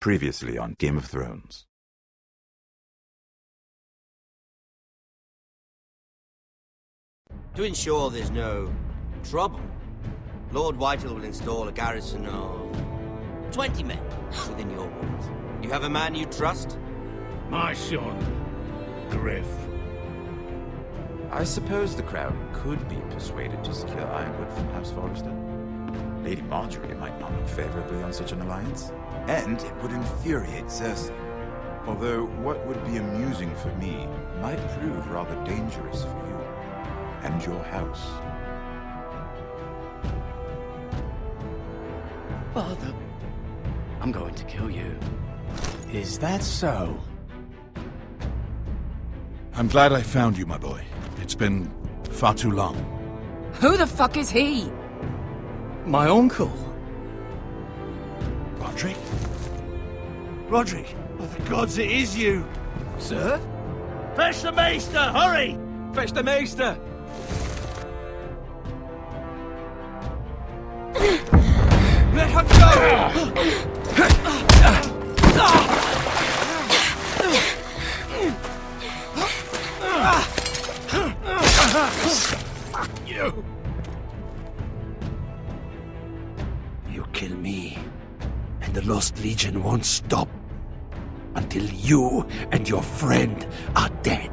Previously on Game of Thrones. To ensure there's no trouble, Lord Whitehill will install a garrison of 20 men within your walls. You have a man you trust? My son, Gryff. I suppose the Crown could be persuaded to secure Ironwood from House Forrester. Lady Marjorie might not look favorably on such an alliance, and it would infuriate Cersei. Although what would be amusing for me might prove rather dangerous for you and your house. Father, I'm going to kill you. Is that so? I'm glad I found you, my boy. It's been far too long. Who the fuck is he? My uncle. Roderick? Roderick, by the gods, it is you! Sir? Fetch the Maester, hurry! Fetch the Maester! Let her go! Fuck you! You kill me, and the Lost Legion won't stop until you and your friend are dead.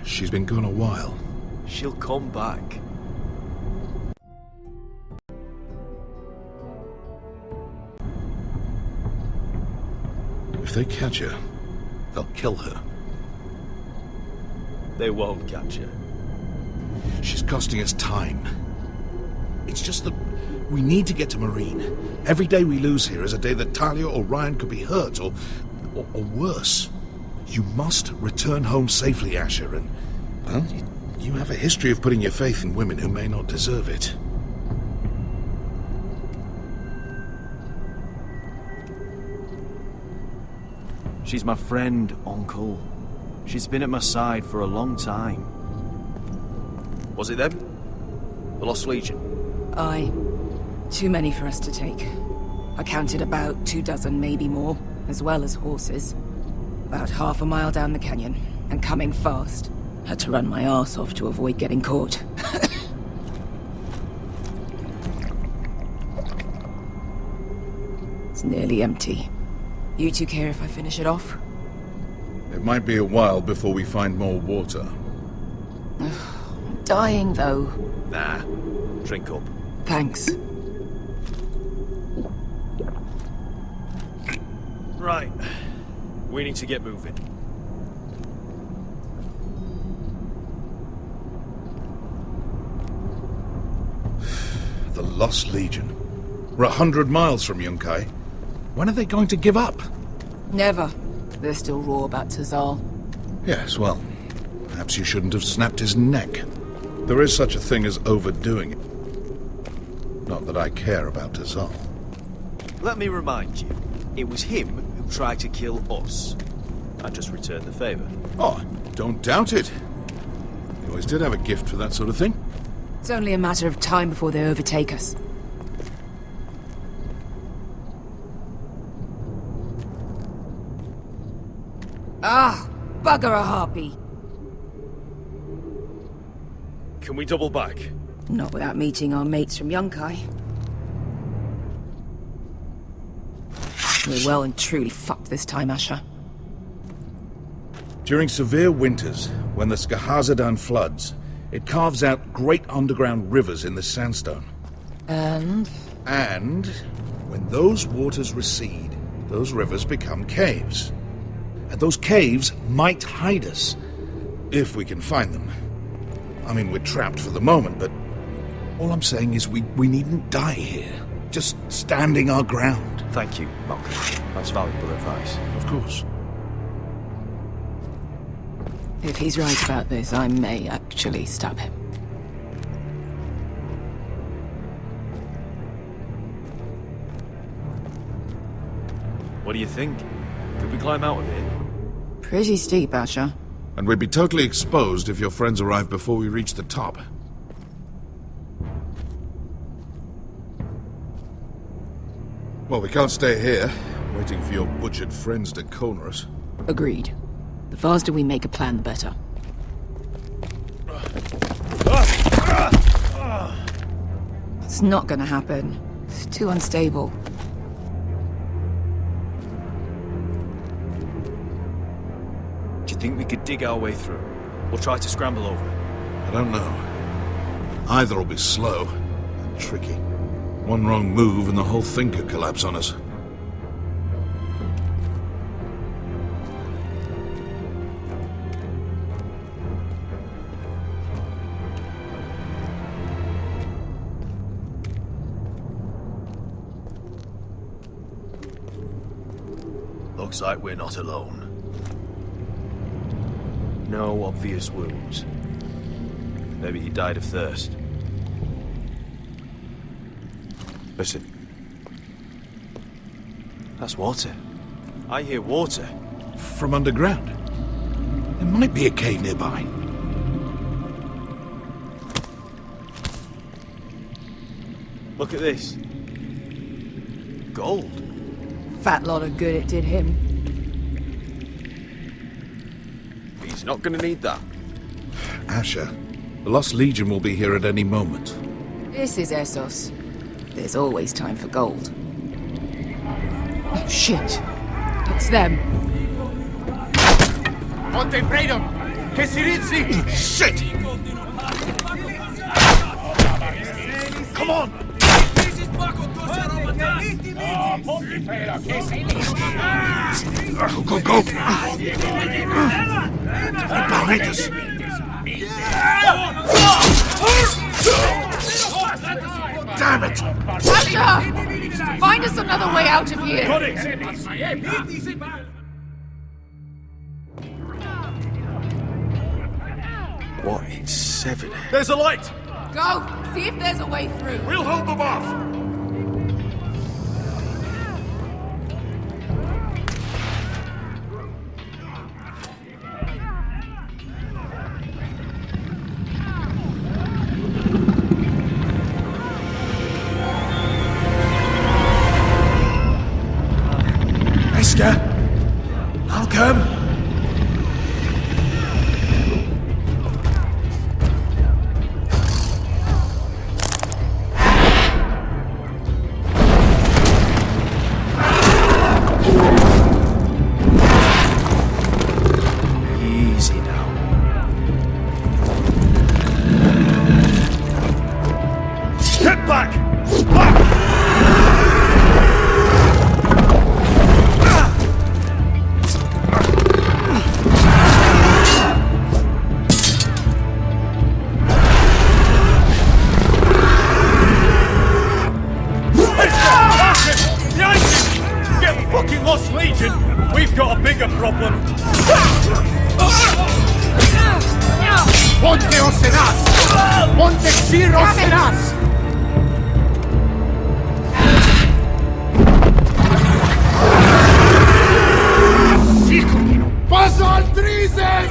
She's been gone a while. She'll come back. If they catch her, they'll kill her. They won't catch her. She's costing us time. It's just that we need to get to Meereen. Every day we lose here is a day that Talia or Ryan could be hurt, or worse. You must return home safely, Asher, and, well, you have a history of putting your faith in women who may not deserve it. She's my friend, Uncle. She's been at my side for a long time. Was it them? The Lost Legion? Aye. Too many for us to take. I counted about 24, maybe more, as well as horses. About half a mile down the canyon, and coming fast. Had to run my arse off to avoid getting caught. It's nearly empty. You two care if I finish it off? It might be a while before we find more water. I'm dying, though. Nah. Drink up. Thanks. Right. We need to get moving. The Lost Legion. We're 100 miles from Yunkai. When are they going to give up? Never. They're still raw about Tazal. Yes, well, perhaps you shouldn't have snapped his neck. There is such a thing as overdoing it. Not that I care about Tazal. Let me remind you, it was him who tried to kill us. I just returned the favor. Oh, don't doubt it. You always did have a gift for that sort of thing. It's only a matter of time before they overtake us. Ah, bugger a harpy. Can we double back? Not without meeting our mates from Yunkai. We're well and truly fucked this time, Asher. During severe winters, when the Skahazadan floods, it carves out great underground rivers in the sandstone. And When those waters recede, those rivers become caves. And those caves might hide us, if we can find them. I mean, we're trapped for the moment, but all I'm saying is we needn't die here. Just standing our ground. Thank you, Malcolm. That's valuable advice. Of course. if he's right about this, I may actually stab him. What do you think? Could we climb out of here? Pretty steep, Asher. And we'd be totally exposed if your friends arrived before we reached the top. Well, we can't stay here, waiting for your butchered friends to corner us. Agreed. The faster we make a plan, the better. It's not gonna happen. It's too unstable. Do you think we could dig our way through? Or try to scramble over it? I don't know. Either will be slow and tricky. One wrong move and the whole thing could collapse on us. Looks like we're not alone. No obvious wounds. Maybe he died of thirst. Listen. That's water. I hear water. From underground. There might be a cave nearby. Look at this. Gold. Fat lot of good it did him. He's not gonna need that. Asher, the Lost Legion will be here at any moment. This is Essos. There's always time for gold. Oh, shit. It's them. Monte Freedom! Che si rizzi! Shit! Come on! Go, go, go! They're behind us! Damn it! Asher! Find us another way out of here! Got it! What in seven? There's a light! Go! See if there's a way through. We'll hold them off! I'll come. Easy now. Get back! Lost Legion, we've got a bigger problem. Monte Osenas! Monte Xir Osenas! Paso al Trises!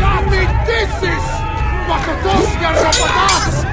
Amidisis! Pacotoska Rapatas!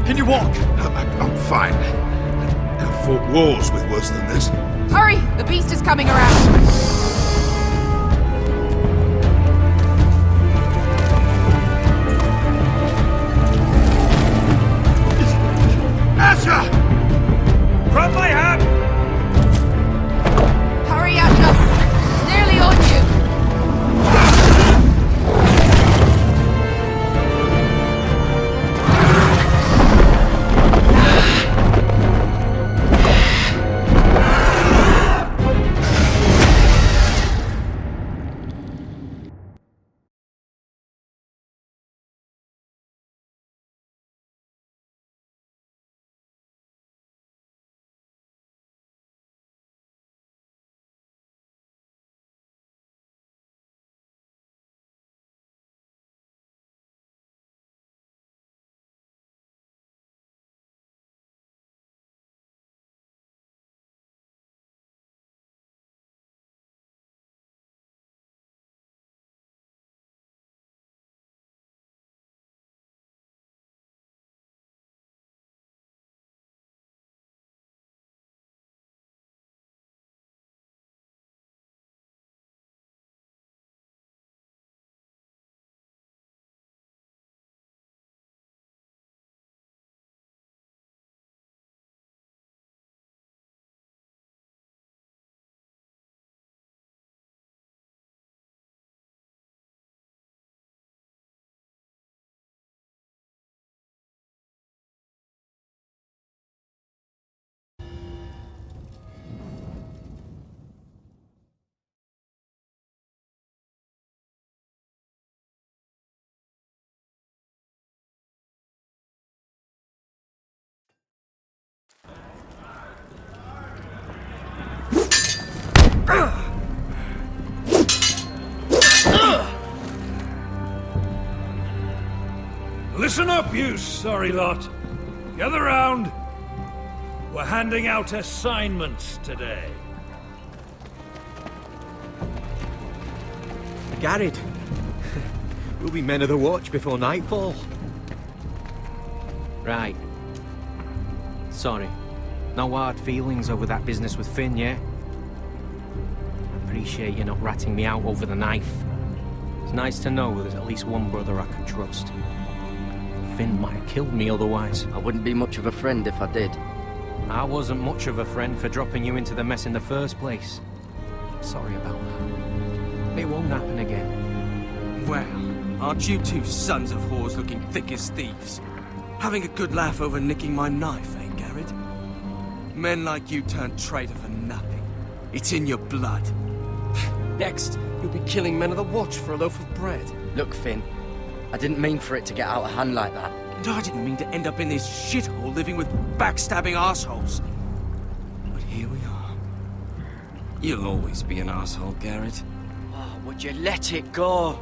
Can you walk? I'm fine. I've fought wars with worse than this. Hurry! The beast is coming around! Asher! Grab my hand! Hurry, Asher! It's nearly on you! Listen up, you sorry lot. Gather round. We're handing out assignments today. Gared. We'll be men of the watch before nightfall. Right. Sorry. No hard feelings over that business with Finn, yeah? I appreciate you not ratting me out over the knife. It's nice to know there's at least one brother I can trust. Finn might have killed me otherwise. I wouldn't be much of a friend if I did. I wasn't much of a friend for dropping you into the mess in the first place. Sorry about that. It won't happen again. Well, aren't you two sons of whores looking thick as thieves? Having a good laugh over nicking my knife, eh, Gared? Men like you turn traitor for nothing. It's in your blood. Next, you'll be killing men of the watch for a loaf of bread. Look, Finn, I didn't mean for it to get out of hand like that. And I didn't mean to end up in this shithole living with backstabbing assholes. But here we are. You'll always be an asshole, Gared. Oh, would you let it go?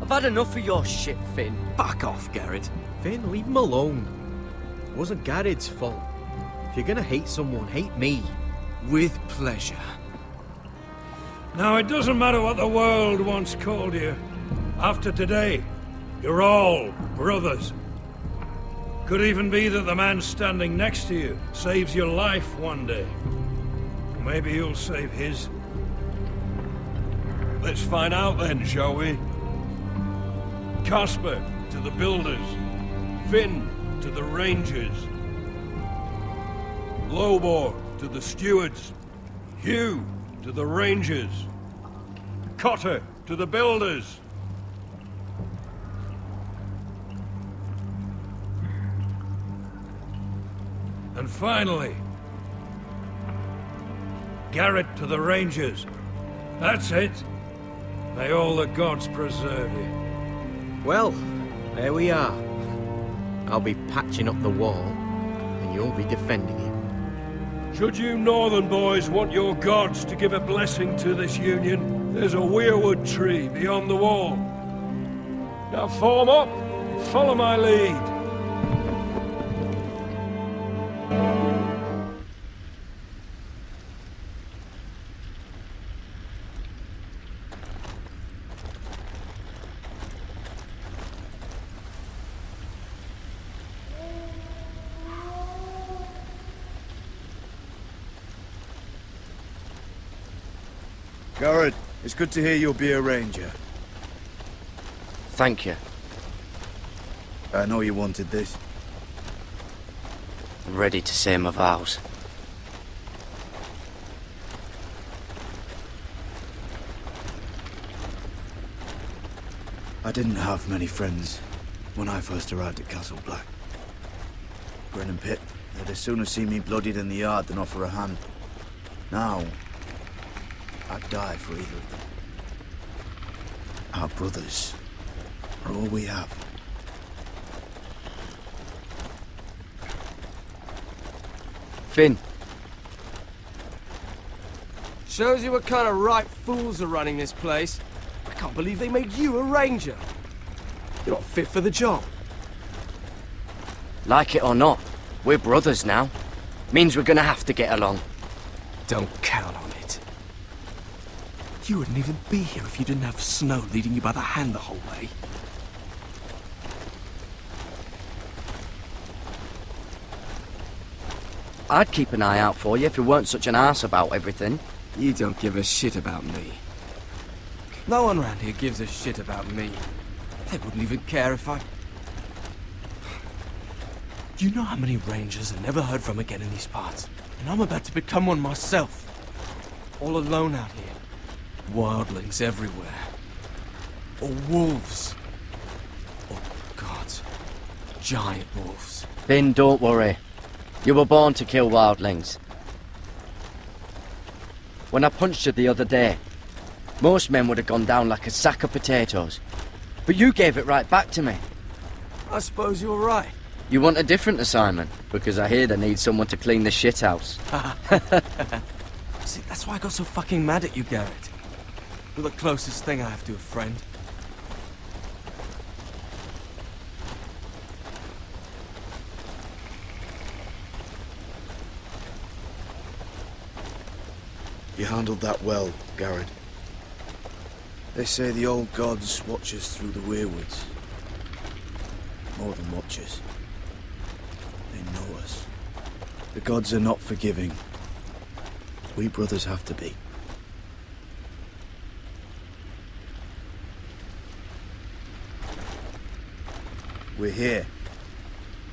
I've had enough of your shit, Finn. Fuck off, Gared. Finn, leave him alone. It wasn't Gared's fault. If you're gonna hate someone, hate me. With pleasure. Now, it doesn't matter what the world once called you. After today, you're all brothers. Could even be that the man standing next to you saves your life one day. Maybe you'll save his. Let's find out then, shall we? Casper to the builders. Finn to the rangers. Lobor to the stewards. Hugh to the rangers. Cotter to the builders. And finally, Gared to the rangers. That's it. May all the gods preserve you. Well, there we are. I'll be patching up the wall, and you'll be defending it. Should you northern boys want your gods to give a blessing to this union, there's a weirwood tree beyond the wall. Now form up, follow my lead. Gared, it's good to hear you'll be a ranger. Thank you. I know you wanted this. I'm ready to say my vows. I didn't have many friends when I first arrived at Castle Black. Grin and Pit, they'd as soon have seen me bloodied in the yard than offer a hand. Now, I'd die for either of them. Our brothers are all we have. Finn. Shows you what kind of ripe fools are running this place. I can't believe they made you a ranger. You're not fit for the job. Like it or not, we're brothers now. Means we're gonna have to get along. Don't count on it. You wouldn't even be here if you didn't have Snow leading you by the hand the whole way. I'd keep an eye out for you if you weren't such an arse about everything. You don't give a shit about me. No one around here gives a shit about me. They wouldn't even care if I... Do you know how many rangers I never heard from again in these parts? And I'm about to become one myself. All alone out here. Wildlings everywhere. Or wolves. Oh, God. Giant wolves. Finn, don't worry. You were born to kill wildlings. When I punched you the other day, most men would have gone down like a sack of potatoes. But you gave it right back to me. I suppose you're right. You want a different assignment, because I hear they need someone to clean the shithouse. See, that's why I got so fucking mad at you, Gared. You're the closest thing I have to a friend. You handled that well, Gared. They say the old gods watch us through the weirwoods. More than watch us. They know us. The gods are not forgiving. We brothers have to be. We're here.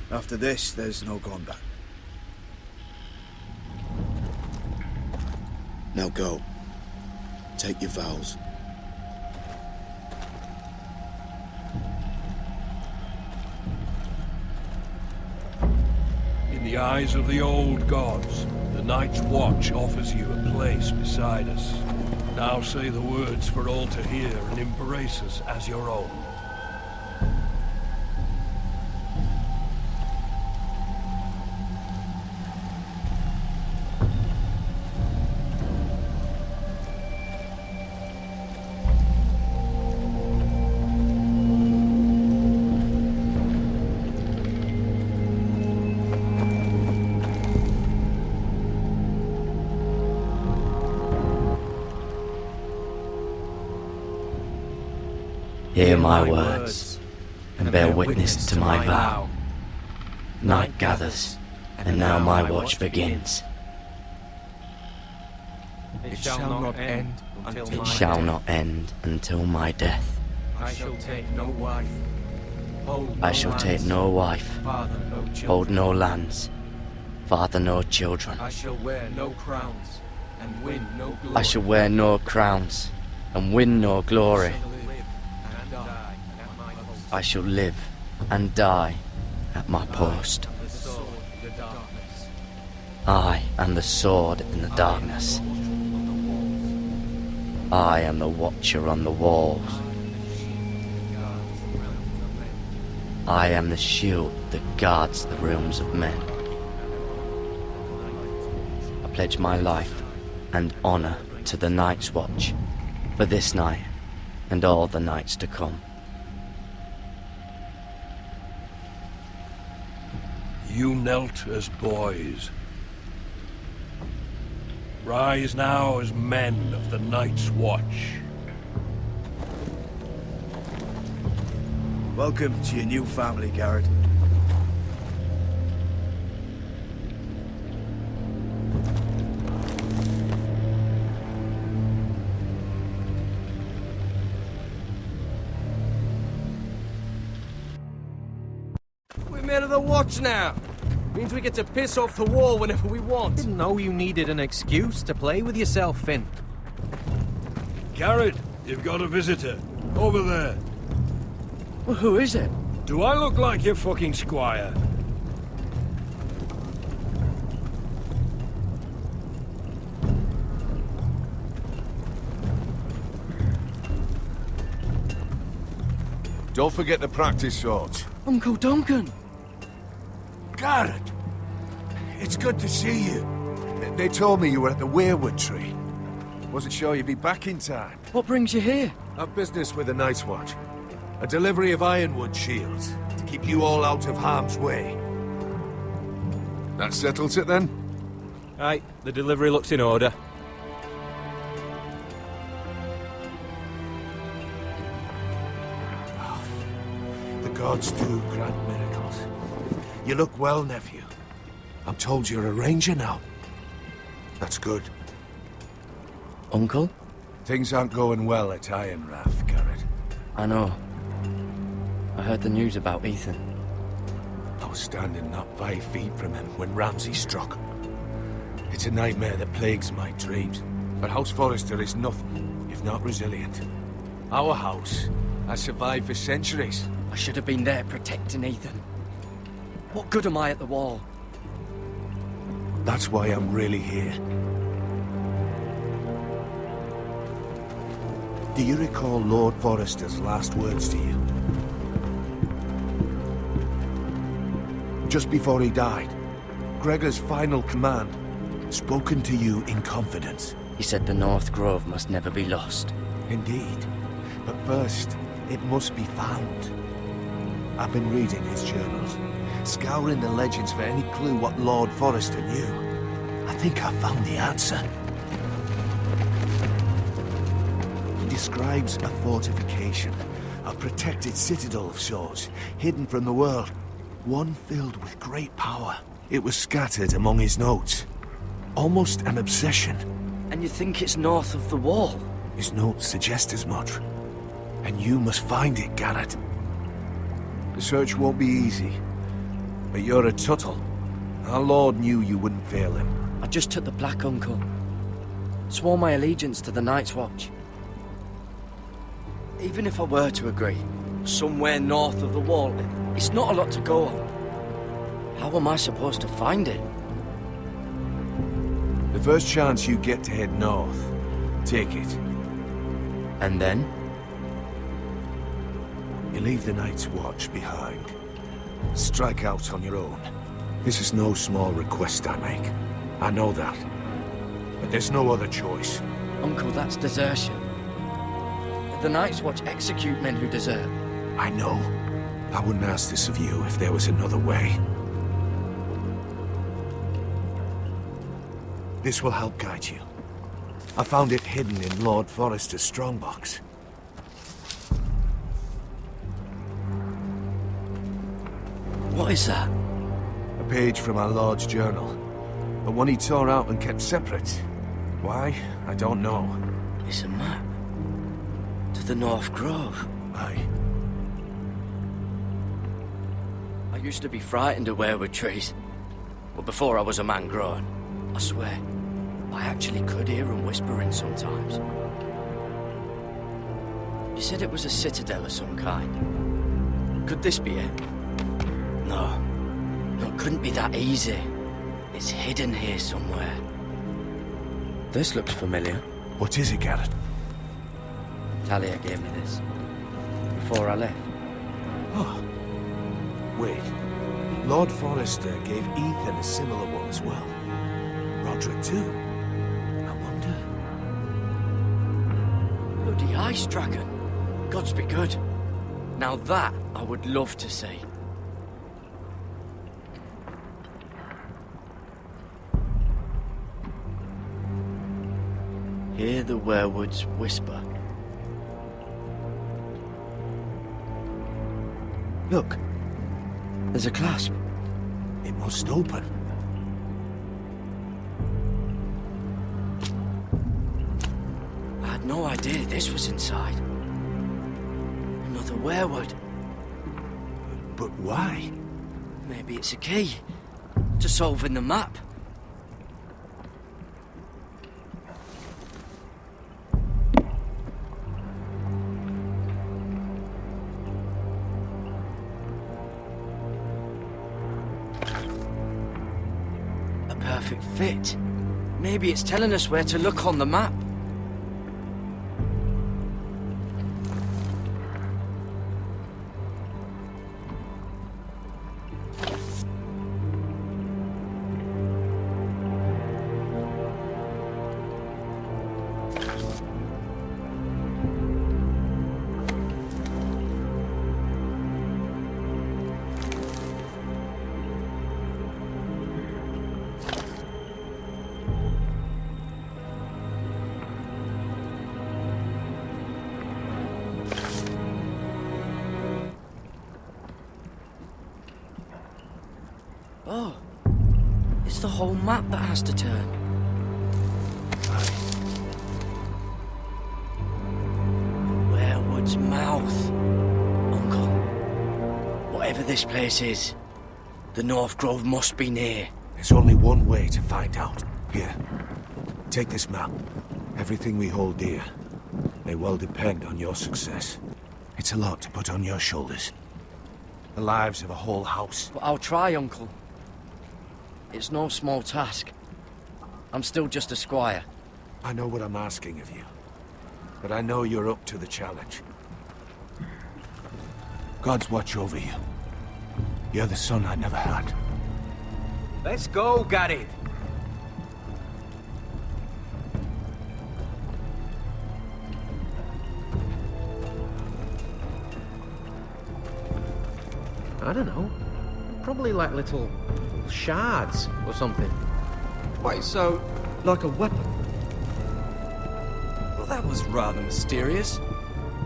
After this, there's no going back. Now go. Take your vows. In the eyes of the old gods, the Night's Watch offers you a place beside us. Now say the words for all to hear and embrace us as your own. Hear my words, and bear witness to my vow. Night gathers, and now my watch begins. It shall not end It shall not end until my death. I shall take no wife. I shall take no wife, hold no lands, father no children. I shall wear no crowns and win no glory. I shall wear no crowns and win no glory. I shall live and die at my post. I am the sword in the darkness. I am the watcher on the walls. I am the shield that guards the rooms of men. I pledge my life and honor to the Night's Watch for this night and all the nights to come. You knelt as boys. Rise now as men of the Night's Watch. Welcome to your new family, Gared. the watch now. Means we get to piss off the wall whenever we want. Didn't know you needed an excuse to play with yourself, Finn. Gared, you've got a visitor. Over there. Well, who is it? Do I look like your fucking squire? Don't forget the practice swords. Uncle Duncan! Gared! It's good to see you. They told me you were at the weirwood tree. Wasn't sure you'd be back in time. What brings you here? I've business with the Night's Watch. A delivery of ironwood shields to keep you all out of harm's way. That settles it then? Aye, the delivery looks in order. The gods do grant miracles. You look well, nephew. I'm told you're a ranger now. That's good. Uncle? Things aren't going well at Ironrath, Gared. I know. I heard the news about Ethan. I was standing not 5 feet from him when Ramsay struck. It's a nightmare that plagues my dreams. But House Forrester is nothing, if not resilient. Our house has survived for centuries. I should have been there protecting Ethan. What good am I at the wall? That's why I'm really here. Do you recall Lord Forrester's last words to you? Just before he died, Gregor's final command, spoken to you in confidence. He said the North Grove must never be lost. Indeed. But first, it must be found. I've been reading his journals, scouring the legends for any clue what Lord Forrester knew. I think I found the answer. He describes a fortification, a protected citadel of sorts, hidden from the world, one filled with great power. It was scattered among his notes, almost an obsession. And you think it's north of the wall? His notes suggest as much. And you must find it, Gared. The search won't be easy, but you're a Tuttle. Our Lord knew you wouldn't fail him. I just took the Black Uncle. Swore my allegiance to the Night's Watch. Even if I were to agree, somewhere north of the wall, it's not a lot to go on. How am I supposed to find it? The first chance you get to head north, take it. And then? You leave the Night's Watch behind. Strike out on your own. This is no small request I make. I know that. But there's no other choice. Uncle, that's desertion. The Night's Watch execute men who desert. I know. I wouldn't ask this of you if there was another way. This will help guide you. I found it hidden in Lord Forrester's strongbox. What is that? A page from our Lord's journal. But one he tore out and kept separate. Why? I don't know. It's a map. To the North Grove. Aye. I used to be frightened of weirwood trees. But before I was a man grown, I swear, I actually could hear them whispering sometimes. You said it was a citadel of some kind. Could this be it? No. No, it couldn't be that easy. It's hidden here somewhere. This looks familiar. What is it, Gared? Talia gave me this. Before I left. Oh. Wait. Lord Forrester gave Ethan a similar one as well. Roderick too. I wonder... Bloody ice dragon. Gods be good. Now that I would love to see. Hear the werewoods whisper. Look. There's a clasp. It must open. I had no idea this was inside. Another werewood. But why? Maybe it's a key to solving the map. A perfect fit. Maybe it's telling us where to look on the map. Oh, it's the whole map that has to turn. The Werewood's mouth. Uncle, whatever this place is, the North Grove must be near. There's only one way to find out. Here, take this map. Everything we hold dear may well depend on your success. It's a lot to put on your shoulders. The lives of a whole house. But I'll try, Uncle. It's no small task. I'm still just a squire. I know what I'm asking of you, but I know you're up to the challenge. God's watch over you. You're the son I never had. Let's go, Gared. I don't know. Probably like little shards or something. Wait, so, like a weapon? Well, that was rather mysterious.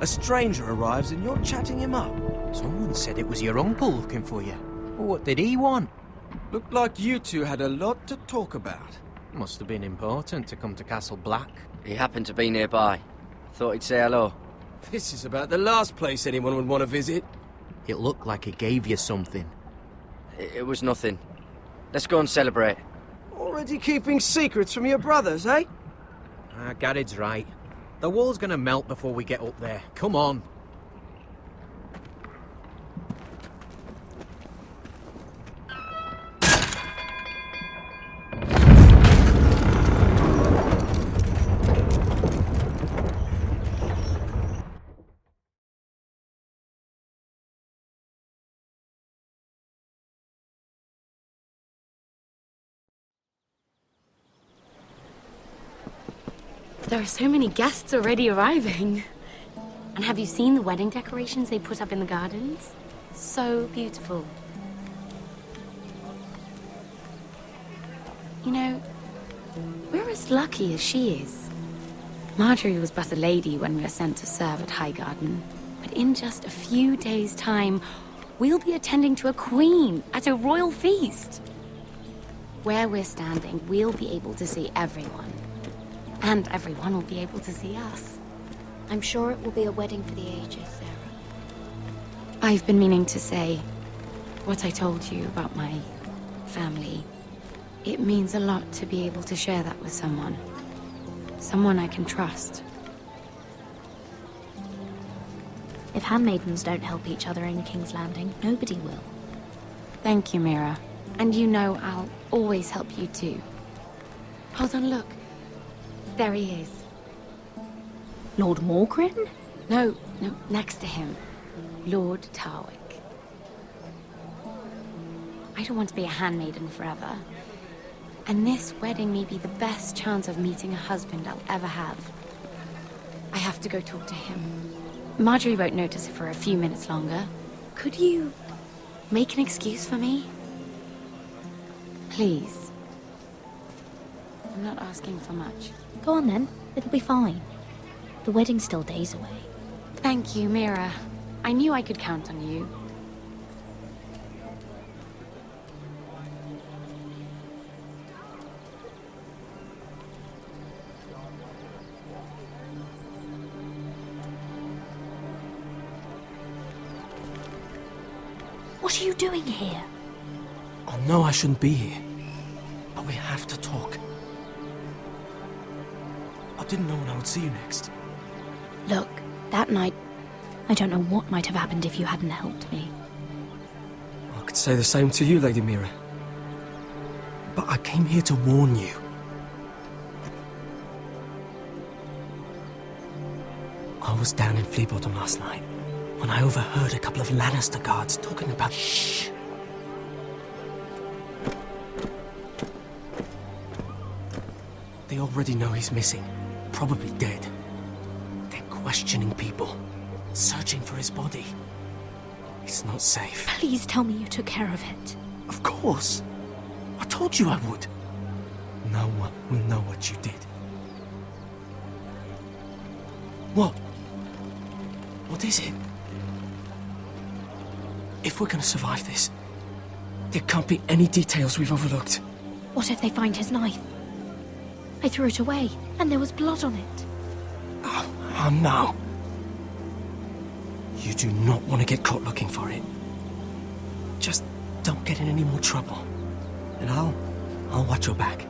A stranger arrives and you're chatting him up. Someone said it was your uncle looking for you. Well, what did he want? Looked like you two had a lot to talk about. Must have been important to come to Castle Black. He happened to be nearby. Thought he'd say hello. This is about the last place anyone would want to visit. It looked like he gave you something. It was nothing. Let's go and celebrate. Already keeping secrets from your brothers, eh? Gared's right. The wall's gonna melt before we get up there. Come on. There are so many guests already arriving. And have you seen the wedding decorations they put up in the gardens? So beautiful. You know, we're as lucky as she is. Marjorie was but a lady when we were sent to serve at Highgarden. But in just a few days' time, we'll be attending to a queen at a royal feast. Where we're standing, we'll be able to see everyone. And everyone will be able to see us. I'm sure it will be a wedding for the ages, Sarah. I've been meaning to say what I told you about my family. It means a lot to be able to share that with someone. Someone I can trust. If handmaidens don't help each other in King's Landing, nobody will. Thank you, Mira. And you know I'll always help you too. Hold on, look. There he is. Lord Morgrin? No, next to him. Lord Tarwick. I don't want to be a handmaiden forever. And this wedding may be the best chance of meeting a husband I'll ever have. I have to go talk to him. Marjorie won't notice it for a few minutes longer. Could you make an excuse for me? Please. I'm not asking for much. Go on then. It'll be fine. The wedding's still days away. Thank you, Mira. I knew I could count on you. What are you doing here? I know I shouldn't be here, but we have to talk. I didn't know when I would see you next. Look, that night, I don't know what might have happened if you hadn't helped me. I could say the same to you, Lady Mira. But I came here to warn you. I was down in Flea Bottom last night when I overheard a couple of Lannister guards talking about... Shh! They already know he's missing, probably dead. They're questioning people, searching for his body. It's not safe. Please tell me you took care of it. Of course. I told you I would. No one will know what you did. What? What is it? If we're gonna survive this, there can't be any details we've overlooked. What if they find his knife? I threw it away, and there was blood on it. Oh no. You do not want to get caught looking for it. Just don't get in any more trouble. And I'll watch your back.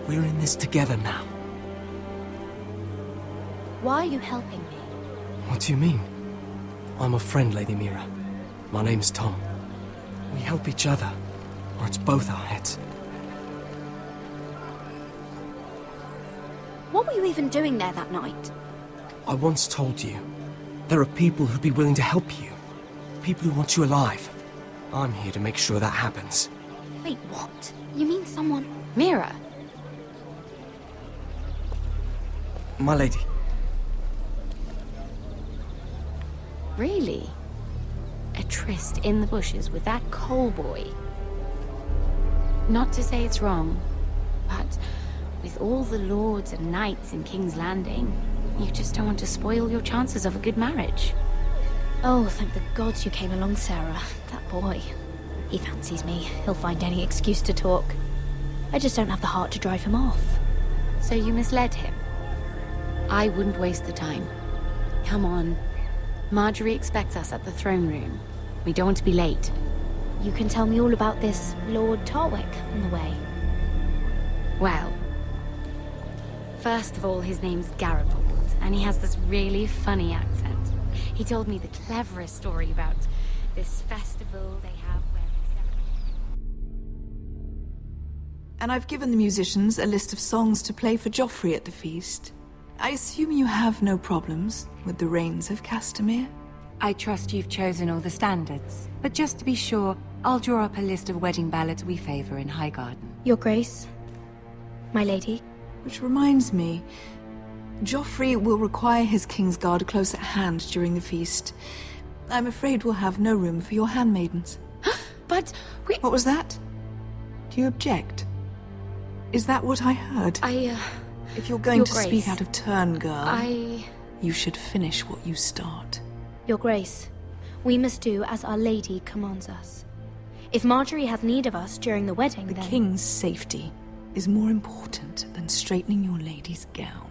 We're in this together now. Why are you helping me? What do you mean? I'm a friend, Lady Mira. My name's Tom. We help each other, or it's both our heads. What were you even doing there that night? I once told you, there are people who'd be willing to help you. People who want you alive. I'm here to make sure that happens. Wait, what? You mean someone... Mira. My lady. Really? A tryst in the bushes with that coal boy? Not to say it's wrong, but with all the lords and knights in King's Landing, you just don't want to spoil your chances of a good marriage. Oh, thank the gods you came along, Sarah. That boy. He fancies me. He'll find any excuse to talk. I just don't have the heart to drive him off. So you misled him? I wouldn't waste the time. Come on. Marjorie expects us at the throne room. We don't want to be late. You can tell me all about this Lord Tarwick on the way. Well, first of all, his name's Gared, and he has this really funny accent. He told me the cleverest story about this festival they have where And I've given the musicians a list of songs to play for Joffrey at the feast. I assume you have no problems with the Rains of Castamere? I trust you've chosen all the standards, but just to be sure, I'll draw up a list of wedding ballads we favor in Highgarden. Your Grace, my lady. Which reminds me, Joffrey will require his Kingsguard close at hand during the feast. I'm afraid we'll have no room for your handmaidens. But we... What was that? Do you object? Is that what I heard? If you're going to speak out of turn, girl, you should finish what you start. Your Grace, we must do as Our Lady commands us. If Marjorie has need of us during the wedding, The King's safety is more important than straightening your lady's gown.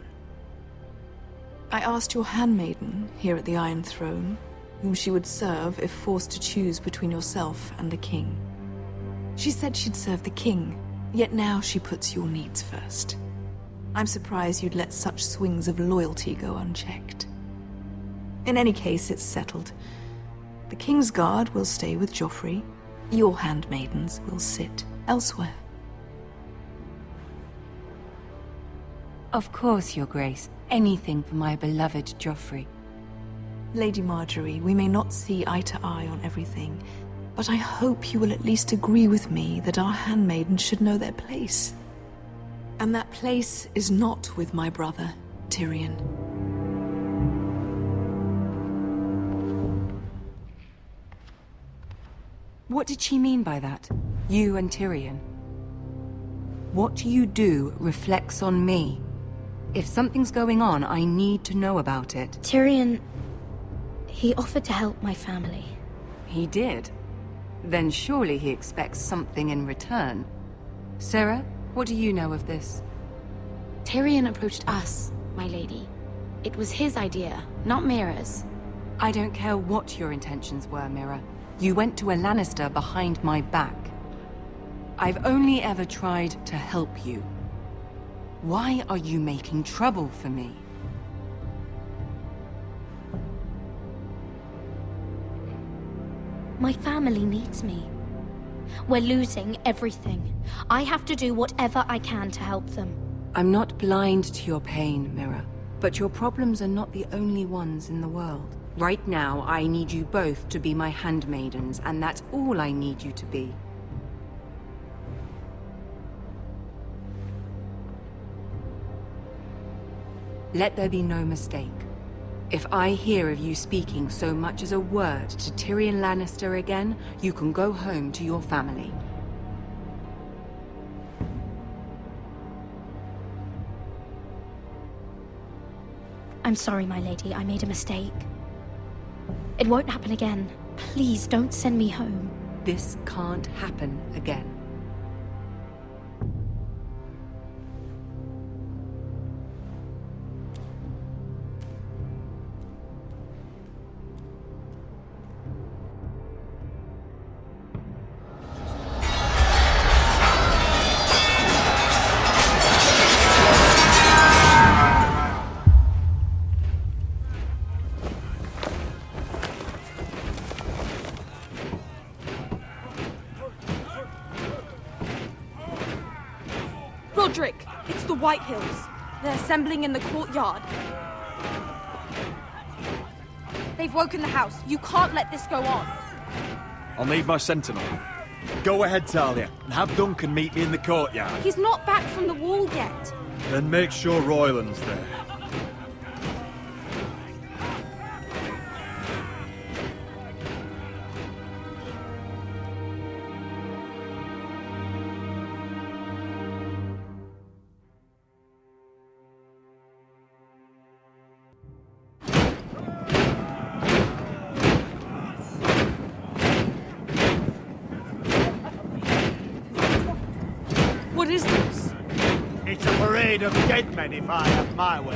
I asked your handmaiden here at the Iron Throne whom she would serve if forced to choose between yourself and the King. She said she'd serve the King, yet now she puts your needs first. I'm surprised you'd let such swings of loyalty go unchecked. In any case, it's settled. The Kingsguard will stay with Joffrey. Your handmaidens will sit elsewhere. Of course, Your Grace. Anything for my beloved Joffrey. Lady Marjorie, we may not see eye to eye on everything, but I hope you will at least agree with me that our handmaidens should know their place. And that place is not with my brother, Tyrion. What did she mean by that? You and Tyrion? What you do reflects on me. If something's going on, I need to know about it. Tyrion... he offered to help my family. He did? Then surely he expects something in return. Sarah, what do you know of this? Tyrion approached us, my lady. It was his idea, not Mira's. I don't care what your intentions were, Mira. You went to a Lannister behind my back. I've only ever tried to help you. Why are you making trouble for me? My family needs me. We're losing everything. I have to do whatever I can to help them. I'm not blind to your pain, Mira. But your problems are not the only ones in the world. Right now, I need you both to be my handmaidens, and that's all I need you to be. Let there be no mistake. If I hear of you speaking so much as a word to Tyrion Lannister again, you can go home to your family. I'm sorry, my lady. I made a mistake. It won't happen again. Please don't send me home. This can't happen again. Roderick, it's the Whitehills. They're assembling in the courtyard. They've woken the house. You can't let this go on. I'll need my sentinel. Go ahead, Talia, and have Duncan meet me in the courtyard. He's not back from the wall yet. Then make sure Royland's there. What is this? It's a parade of dead men if I have my way.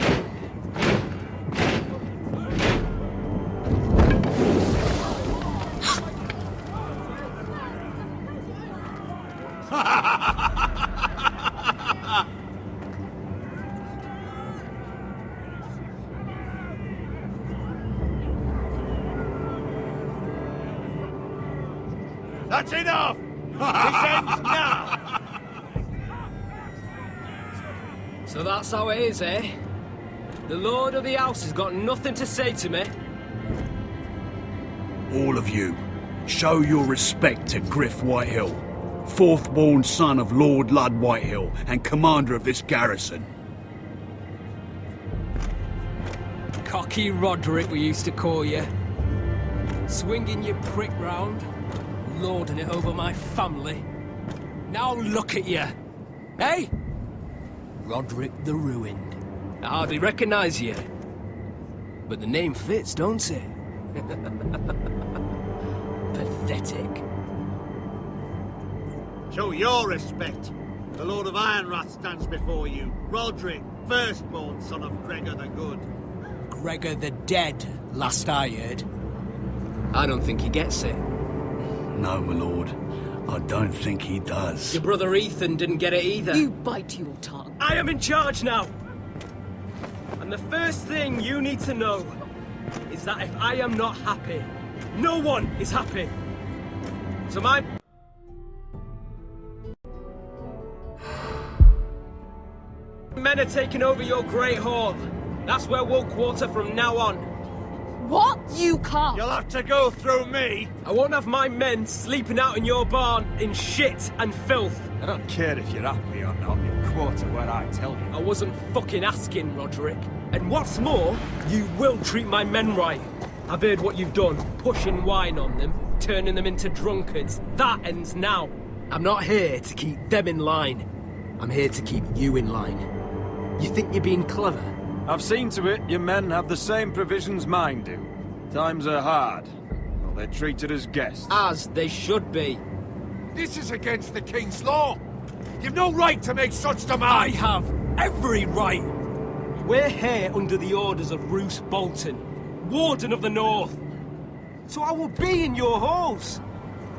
That's enough! This ends now! So that's how it is, eh? The Lord of the House has got nothing to say to me. All of you, show your respect to Gryff Whitehill, fourth-born son of Lord Lud Whitehill and commander of this garrison. Cocky Roderick, we used to call you. Swinging your prick round, lording it over my family. Now look at you, eh? Roderick the Ruined. I hardly recognise you. But the name fits, don't it? Pathetic. Show your respect. The Lord of Ironrath stands before you. Roderick, firstborn son of Gregor the Good. Gregor the Dead, last I heard. I don't think he gets it. No, my lord. I don't think he does. Your brother Ethan didn't get it either. You bite your tongue. I am in charge now! And the first thing you need to know is that if I am not happy, no one is happy. So my... men are taking over your Great Hall. That's where we'll quarter from now on. What? You can't! You'll have to go through me! I won't have my men sleeping out in your barn in shit and filth. I don't care if you're happy or not, you'll quarter where I tell you. I wasn't fucking asking, Roderick. And what's more, you will treat my men right. I've heard what you've done, pushing wine on them, turning them into drunkards. That ends now. I'm not here to keep them in line. I'm here to keep you in line. You think you're being clever? I've seen to it your men have the same provisions mine do. Times are hard. Well, they're treated as guests. As they should be. This is against the King's law. You've no right to make such demands. I have every right. We're here under the orders of Roose Bolton, Warden of the North. So I will be in your halls.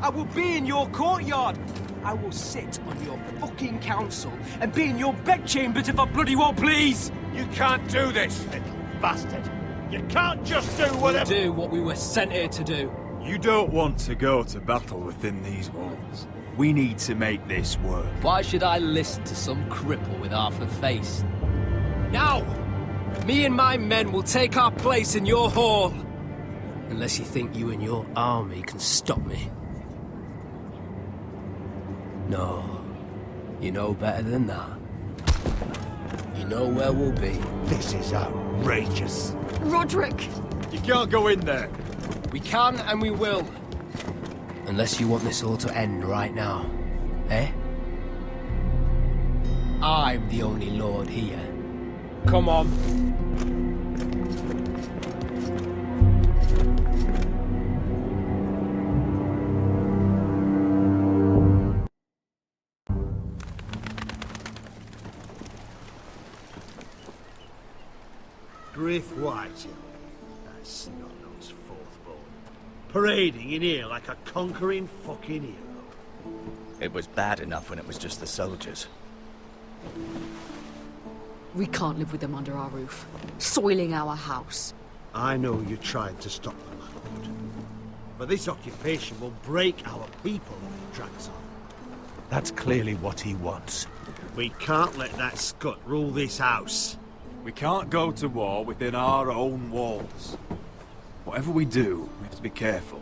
I will be in your courtyard. I will sit on your fucking council and be in your bedchambers if I bloody well please. You can't do this, little bastard. You can't just do whatever... Do what we were sent here to do. You don't want to go to battle within these walls. We need to make this work. Why should I listen to some cripple with half a face? Now, me and my men will take our place in your hall. Unless you think you and your army can stop me. No, you know better than that. You know where we'll be. This is outrageous. Roderick! You can't go in there. We can and we will. Unless you want this all to end right now. Eh? I'm the only lord here. Come on. Gryff Whitehill. That snot-nosed fourthborn. Parading in here like a conquering fucking hero. It was bad enough when it was just the soldiers. We can't live with them under our roof, soiling our house. I know you tried to stop them, my lord. But this occupation will break our people if it drags on. That's clearly what he wants. We can't let that scut rule this house. We can't go to war within our own walls. Whatever we do, we have to be careful.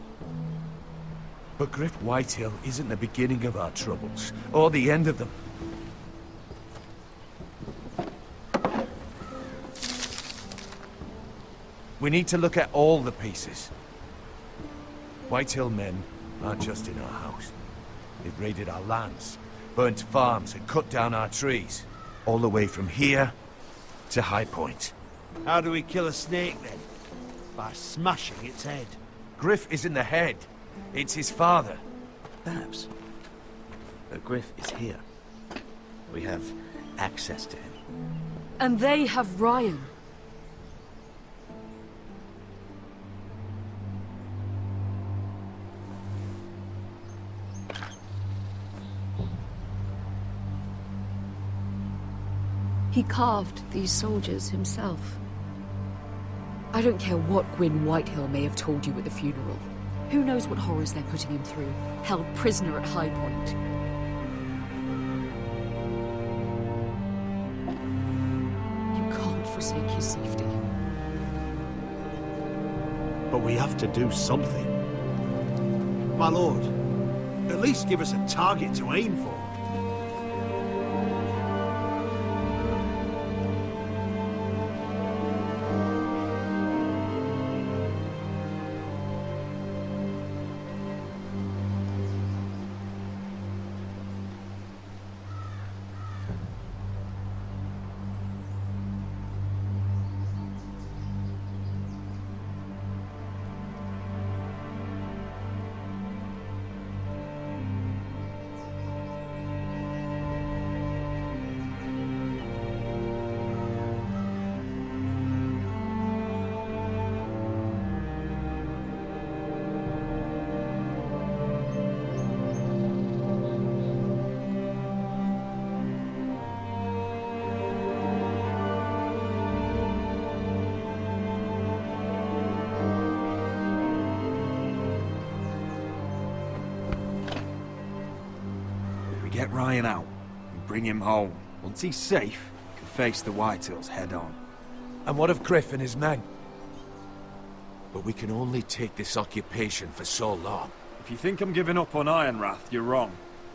But Gryff Whitehill isn't the beginning of our troubles, or the end of them. We need to look at all the pieces. Whitehill men aren't just in our house. They've raided our lands, burnt farms and cut down our trees. All the way from here to High Point. How do we kill a snake then? By smashing its head. Gryff isn't the head. It's his father. Perhaps. But Gryff is here. We have access to him. And they have Ryan. He carved these soldiers himself. I don't care what Gwyn Whitehill may have told you at the funeral. Who knows what horrors they're putting him through, held prisoner at High Point. You can't forsake his safety. But we have to do something. My lord, at least give us a target to aim for. Get Ryan out and bring him home. Once he's safe, he can face the Whitehills head on. And what of Gryff and his men? But we can only take this occupation for so long. If you think I'm giving up on Ironrath, you're wrong.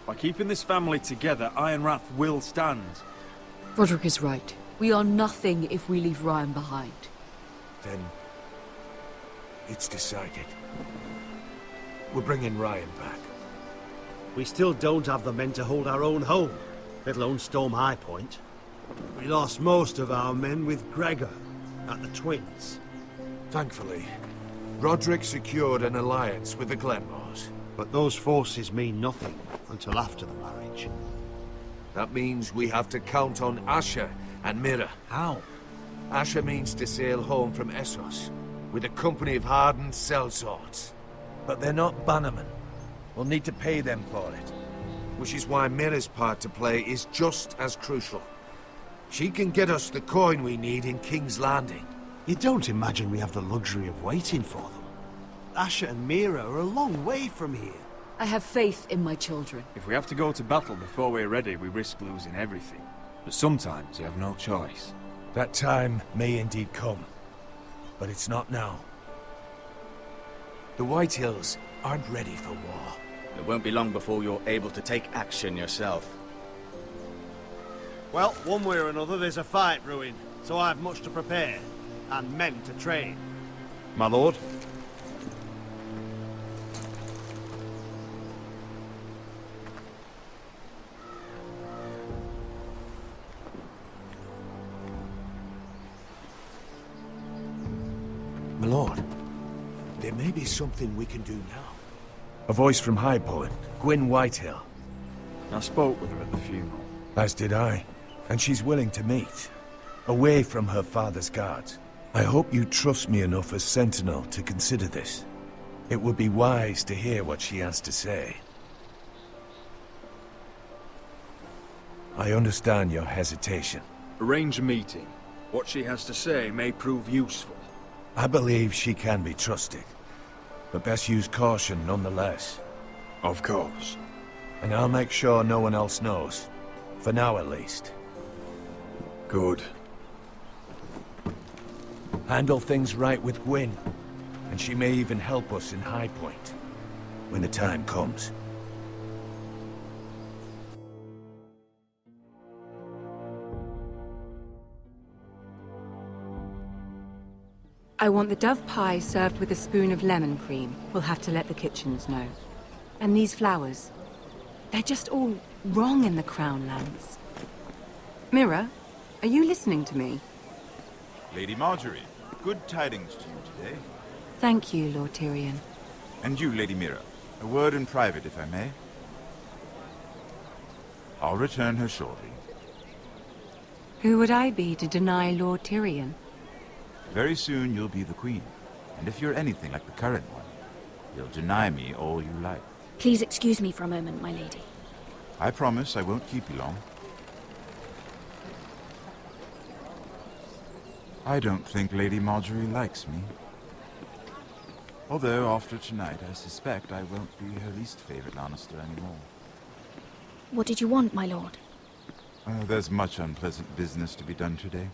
By keeping this family together, Ironrath will stand. Roderick is right. We are nothing if we leave Ryan behind. Then it's decided. We're bringing Ryan back. We still don't have the men to hold our own home, let alone storm High Point. We lost most of our men with Gregor at the Twins. Thankfully, Roderick secured an alliance with the Glenmores. But those forces mean nothing until after the marriage. That means we have to count on Asher and Mira. How? Asher means to sail home from Essos with a company of hardened sellswords. But they're not bannermen. We'll need to pay them for it. Which is why Mira's part to play is just as crucial. She can get us the coin we need in King's Landing. You don't imagine we have the luxury of waiting for them? Asher and Mira are a long way from here. I have faith in my children. If we have to go to battle before we're ready, we risk losing everything. But sometimes you have no choice. That time may indeed come. But it's not now. The Whitehills aren't ready for war. It won't be long before you're able to take action yourself. Well, one way or another, there's a fight brewing, so I have much to prepare, and men to train. My lord? My lord, there may be something we can do now. A voice from High Point, Gryff Whitehill. I spoke with her at the funeral. As did I. And she's willing to meet. Away from her father's guards. I hope you trust me enough as Sentinel to consider this. It would be wise to hear what she has to say. I understand your hesitation. Arrange a meeting. What she has to say may prove useful. I believe she can be trusted. But best use caution nonetheless. Of course. And I'll make sure no one else knows. For now at least. Good. Handle things right with Gwyn. And she may even help us in High Point. When the time comes. I want the dove pie served with a spoon of lemon cream. We'll have to let the kitchens know. And these flowers. They're just all wrong in the Crown lands. Mira, are you listening to me? Lady Marjorie, good tidings to you today. Thank you, Lord Tyrion. And you, Lady Mira. A word in private, if I may. I'll return her shortly. Who would I be to deny Lord Tyrion? Very soon you'll be the queen. And if you're anything like the current one, you'll deny me all you like. Please excuse me for a moment, my lady. I promise I won't keep you long. I don't think Lady Marjorie likes me. Although, after tonight, I suspect I won't be her least favorite Lannister anymore. What did you want, my lord? There's much unpleasant business to be done today.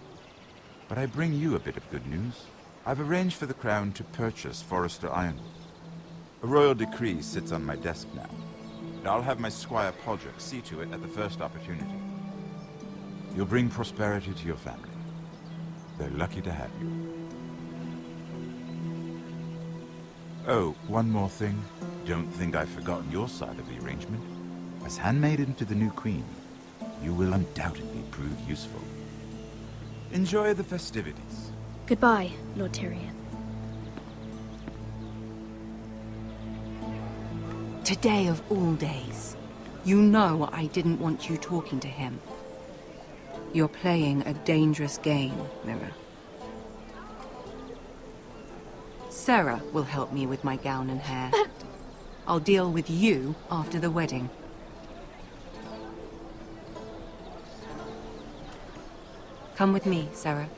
But I bring you a bit of good news. I've arranged for the Crown to purchase Forrester Ironwood. A royal decree sits on my desk now. And I'll have my squire Podrick see to it at the first opportunity. You'll bring prosperity to your family. They're lucky to have you. Oh, one more thing. Don't think I've forgotten your side of the arrangement. As handmaiden to the new queen, you will undoubtedly prove useful. Enjoy the festivities. Goodbye, Lord Tyrion. Today of all days. You know I didn't want you talking to him. You're playing a dangerous game, Mira. Sarah will help me with my gown and hair. But... I'll deal with you after the wedding. Come with me, Sarah.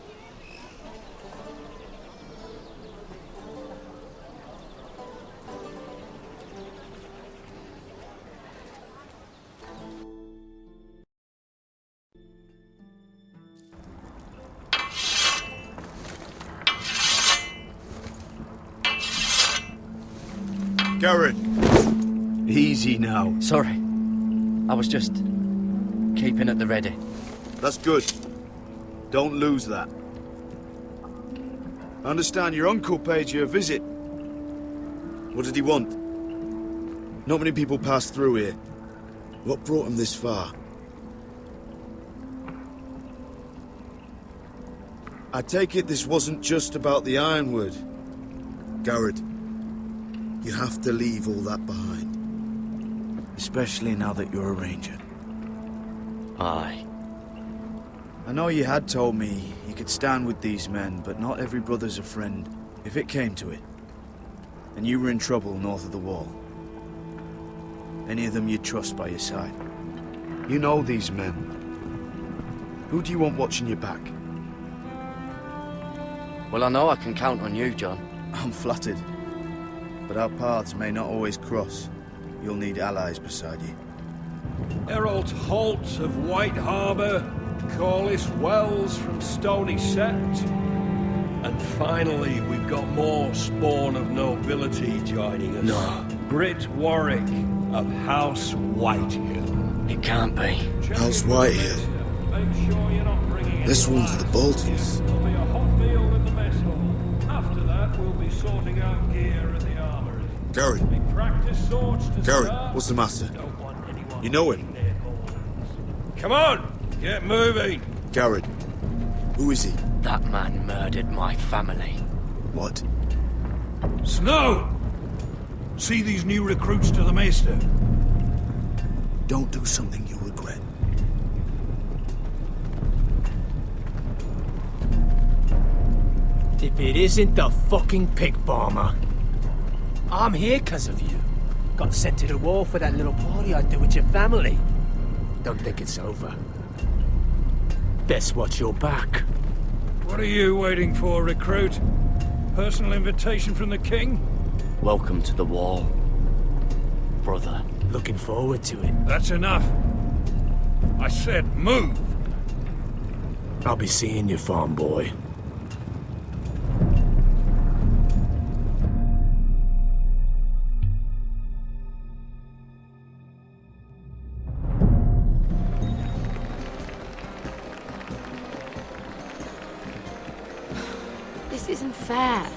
Gared! Easy now. Sorry. I was just keeping at the ready. That's good. Don't lose that. I understand your uncle paid you a visit. What did he want? Not many people pass through here. What brought him this far? I take it this wasn't just about the Ironwood. Gared, you have to leave all that behind. Especially now that you're a ranger. Aye. I know you had told me you could stand with these men, but not every brother's a friend, if it came to it. and you were in trouble north of the wall. Any of them you'd trust by your side? You know these men. Who do you want watching your back? Well, I know I can count on you, John. I'm flattered. But our paths may not always cross. You'll need allies beside you. Errol Holt of White Harbour, Corliss Wells from Stony Sept. And finally, we've got more spawn of nobility joining us. No. Gryff Warwick of House Whitehill. It can't be. House Whitehill. This one's for the Boltons. There'll be a hot meal in the mess hall. After that, we'll be sorting out gear at the armory. Gared. We practice swords to Gared, start. what's the matter? You know him? Come on, get moving. Gared. Who is he? That man murdered my family. What? Snow! See these new recruits to the Maester? Don't do something you'll regret. If it isn't the fucking pig farmer. I'm here because of you. Got sent to the war for that little party I did with your family. Don't think it's over. Best watch your back. What are you waiting for, recruit? Personal invitation from the king? Welcome to the wall, brother. Looking forward to it. That's enough. I said move. I'll be seeing you, farm boy. This isn't fair.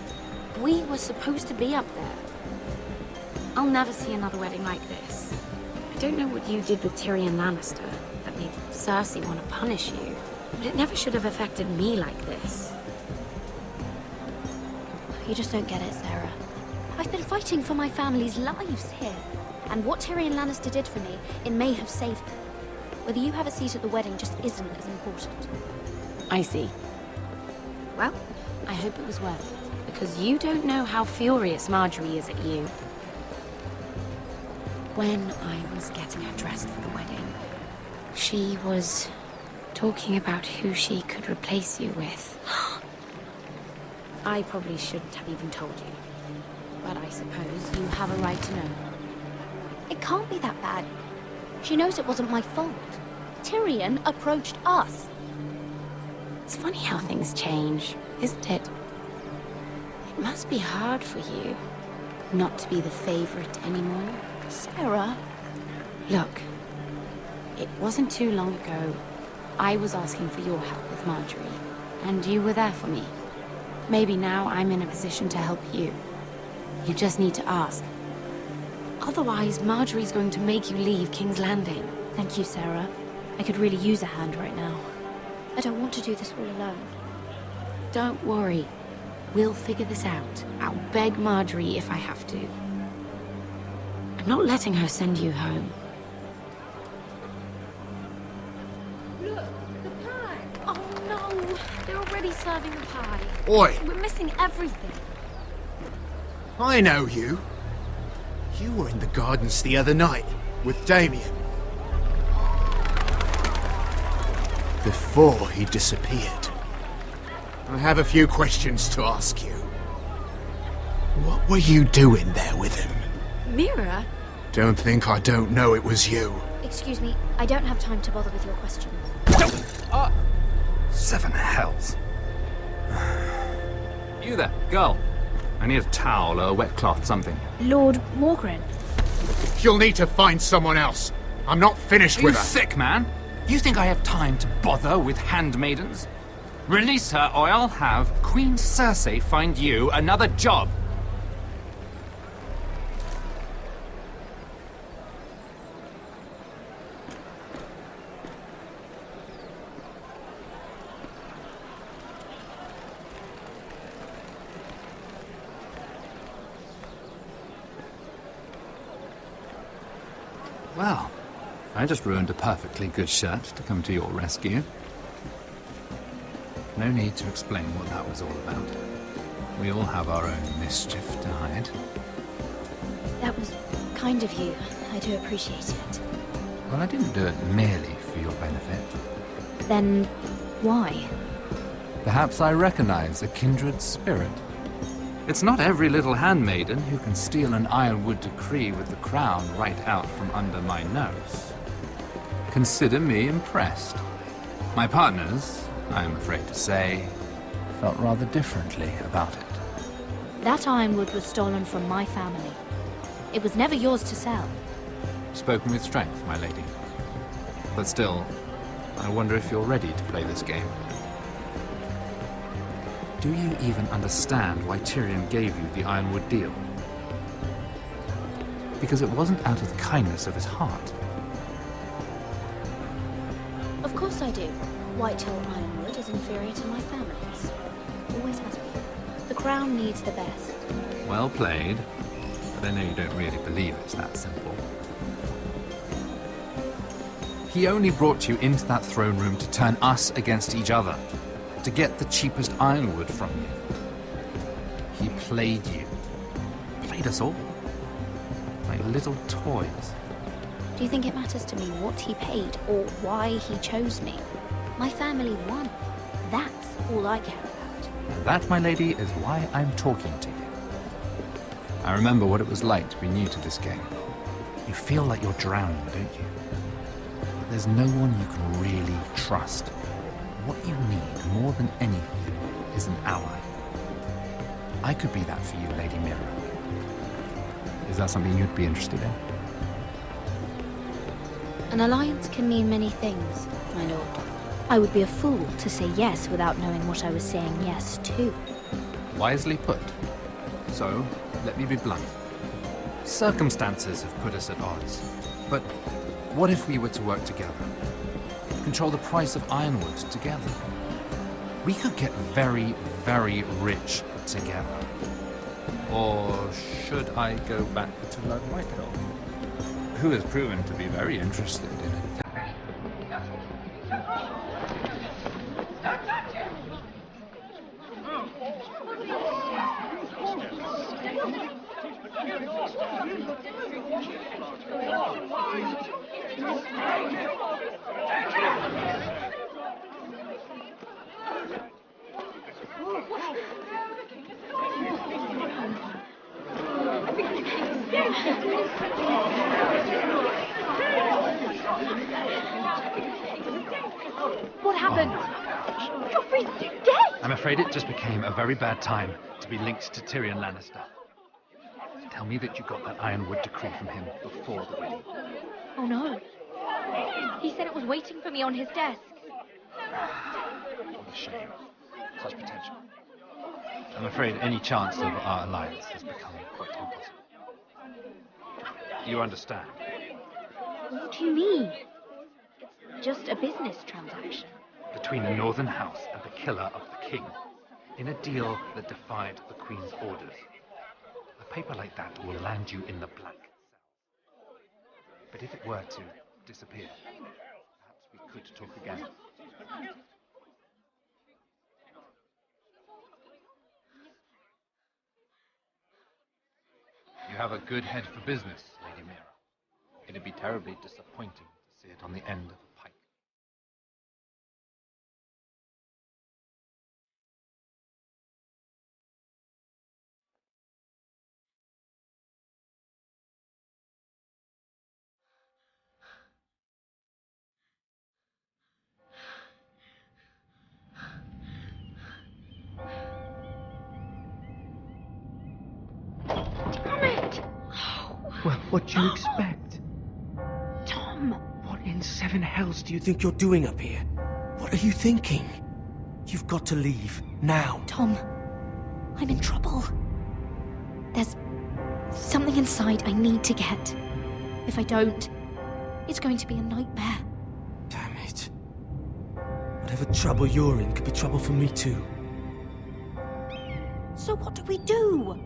We were supposed to be up there. I'll never see another wedding like this. I don't know what you did with Tyrion Lannister that made Cersei want to punish you, but it never should have affected me like this. You just don't get it, Sarah. I've been fighting for my family's lives here. And what Tyrion Lannister did for me, it may have saved them. Whether you have a seat at the wedding just isn't as important. I see. Well, I hope it was worth it, because you don't know how furious Marjorie is at you. When I was getting her dressed for the wedding, she was talking about who she could replace you with. I probably shouldn't have even told you, but I suppose you have a right to know. It can't be that bad. She knows it wasn't my fault. Tyrion approached us. It's funny how things change, isn't it? It must be hard for you not to be the favorite anymore. Sarah? Look, it wasn't too long ago I was asking for your help with Marjorie, and you were there for me. Maybe now I'm in a position to help you. You just need to ask. Otherwise, Marjorie's going to make you leave King's Landing. Thank you, Sarah. I could really use a hand right now. I don't want to do this all alone. Don't worry. We'll figure this out. I'll beg Marjorie if I have to. I'm not letting her send you home. Look, the pie! Oh no! They're already serving the pie. Oi! We're missing everything. I know you. You were in the gardens the other night with Damien. Before he disappeared. I have a few questions to ask you. What were you doing there with him? Mira? Don't think I don't know it was you. Excuse me, I don't have time to bother with your questions. Seven hells. You there, girl. I need a towel or a wet cloth, something. Lord Morgren. You'll need to find someone else. I'm not finished with her. You sick, man? You think I have time to bother with handmaidens? Release her, or I'll have Queen Cersei find you another job. Well, I just ruined a perfectly good shirt to come to your rescue. No need to explain what that was all about. We all have our own mischief to hide. That was kind of you. I do appreciate it. Well, I didn't do it merely for your benefit. Then, why? Perhaps I recognize a kindred spirit. It's not every little handmaiden who can steal an ironwood decree with the crown right out from under my nose. Consider me impressed. My partners, I am afraid to say, felt rather differently about it. That ironwood was stolen from my family. It was never yours to sell. Spoken with strength, my lady. But still, I wonder if you're ready to play this game. Do you even understand why Tyrion gave you the ironwood deal? Because it wasn't out of the kindness of his heart. Of course I do. Whitehill ironwood is inferior to my family's. Always has been. The crown needs the best. Well played. But I know you don't really believe it's that simple. He only brought you into that throne room to turn us against each other. To get the cheapest ironwood from you. He played you. Played us all. Like little toys. Do you think it matters to me what he paid or why he chose me? My family won. That's all I care about. And that, my lady, is why I'm talking to you. I remember what it was like to be new to this game. You feel like you're drowning, don't you? But there's no one you can really trust. What you need, more than anything, is an ally. I could be that for you, Lady Mira. Is that something you'd be interested in? An alliance can mean many things, my lord. I would be a fool to say yes without knowing what I was saying yes to. Wisely put. So, let me be blunt. Circumstances have put us at odds. But what if we were to work together? Control the price of ironwood together. We could get very, very rich together. Or should I go back to Lord Whitehill, who has proven to be very interested in it? What happened? Joffrey's dead! I'm afraid it just became a very bad time to be linked to Tyrion Lannister. Tell me that you got that ironwood decree from him before the wedding. Oh no. He said it was waiting for me on his desk. What a shame. Such potential. I'm afraid any chance of our alliance has become quite impossible. You understand? What do you mean? It's just a business transaction. Between the Northern House and the killer of the king, in a deal that defied the Queen's orders. A paper like that will land you in the black cell. But if it were to disappear, perhaps we could talk again. You have a good head for business, Lady Mira. It'd be terribly disappointing to see it on the end of a pike. Well, what do you expect? Tom! What in seven hells do you think you're doing up here? What are you thinking? You've got to leave, now. Tom, I'm in trouble. There's something inside I need to get. If I don't, it's going to be a nightmare. Damn it. Whatever trouble you're in could be trouble for me too. So what do we do?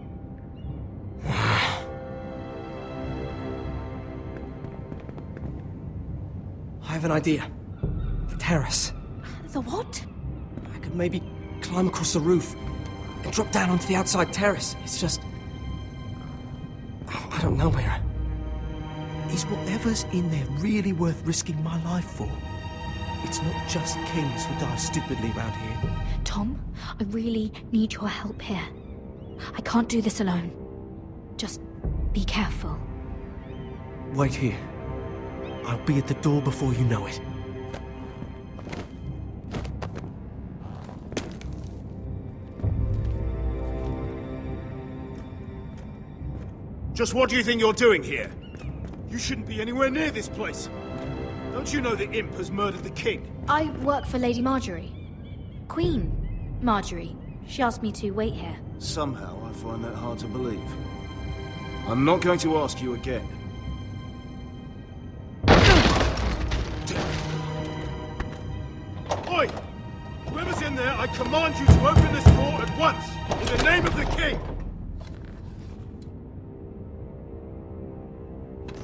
I have an idea. The terrace. The what? I could maybe climb across the roof. and drop down onto the outside terrace. It's just... I don't know, Mira. Is whatever's in there really worth risking my life for? It's not just kings who die stupidly around here. Tom, I really need your help here. I can't do this alone. Just be careful. Wait here. I'll be at the door before you know it. Just what do you think you're doing here? You shouldn't be anywhere near this place. Don't you know the imp has murdered the king? I work for Lady Marjorie. Queen Marjorie. She asked me to wait here. Somehow I find that hard to believe. I'm not going to ask you again. Oi! Whoever's in there, I command you to open this door at once, in the name of the king!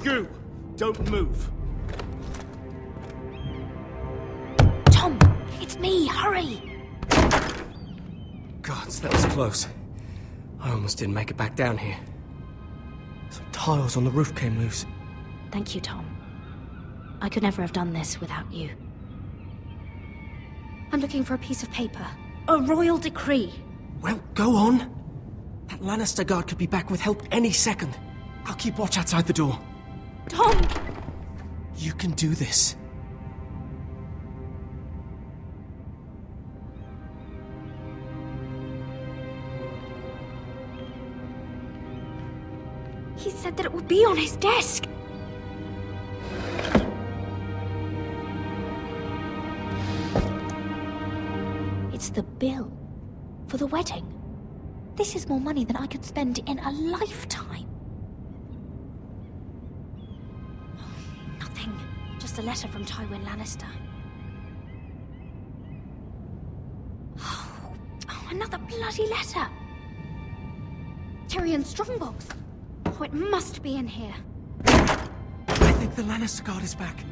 You, don't move. Tom, it's me, hurry! Gods, that was close. I almost didn't make it back down here. Some tiles on the roof came loose. Thank you, Tom. I could never have done this without you. I'm looking for a piece of paper. A royal decree. Well, go on. That Lannister guard could be back with help any second. I'll keep watch outside the door. Tom! You can do this. He said that it would be on his desk. It's the bill for the wedding. This is more money than I could spend in a lifetime. Nothing. Just a letter from Tywin Lannister. Oh, another bloody letter. Tyrion Strongbox. Oh, it must be in here. I think the Lannister guard is back.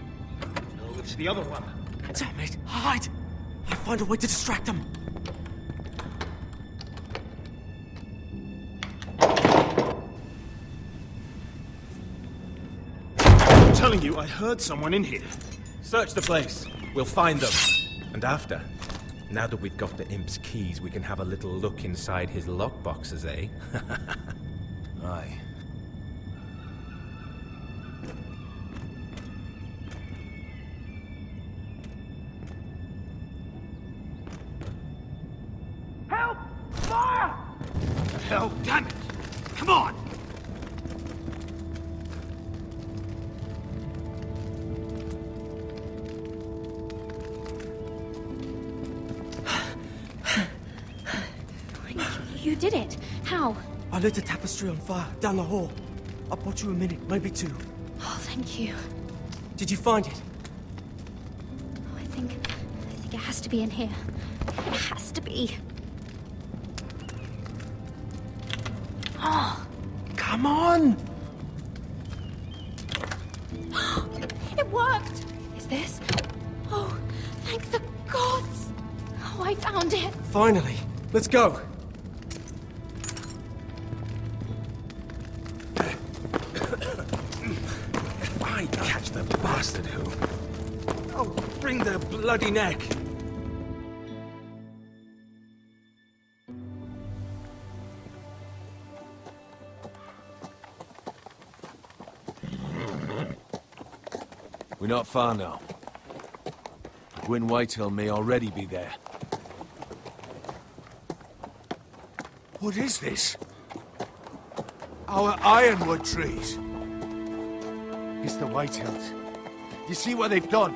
No, it's the other one. Damn it! Hide! I'll find a way to distract them. I'm telling you, I heard someone in here. Search the place. We'll find them. And after, now that we've got the imp's keys, we can have a little look inside his lockboxes, eh? Aye. Help! Fire! Hell, damn it! Come on! You did it. How? I lit a tapestry on fire down the hall. I'll bought you a minute, maybe two. Oh, thank you. Did you find it? Oh, I think it has to be in here. It has to be. Oh. Come on! It worked! Is this? Oh, thank the gods! Oh, I found it! Finally! Let's go! If I catch the bastard who... I'll bring their bloody neck! We're not far now. Gryff Whitehill may already be there. What is this? Our ironwood trees. It's the Whitehills. You see what they've done?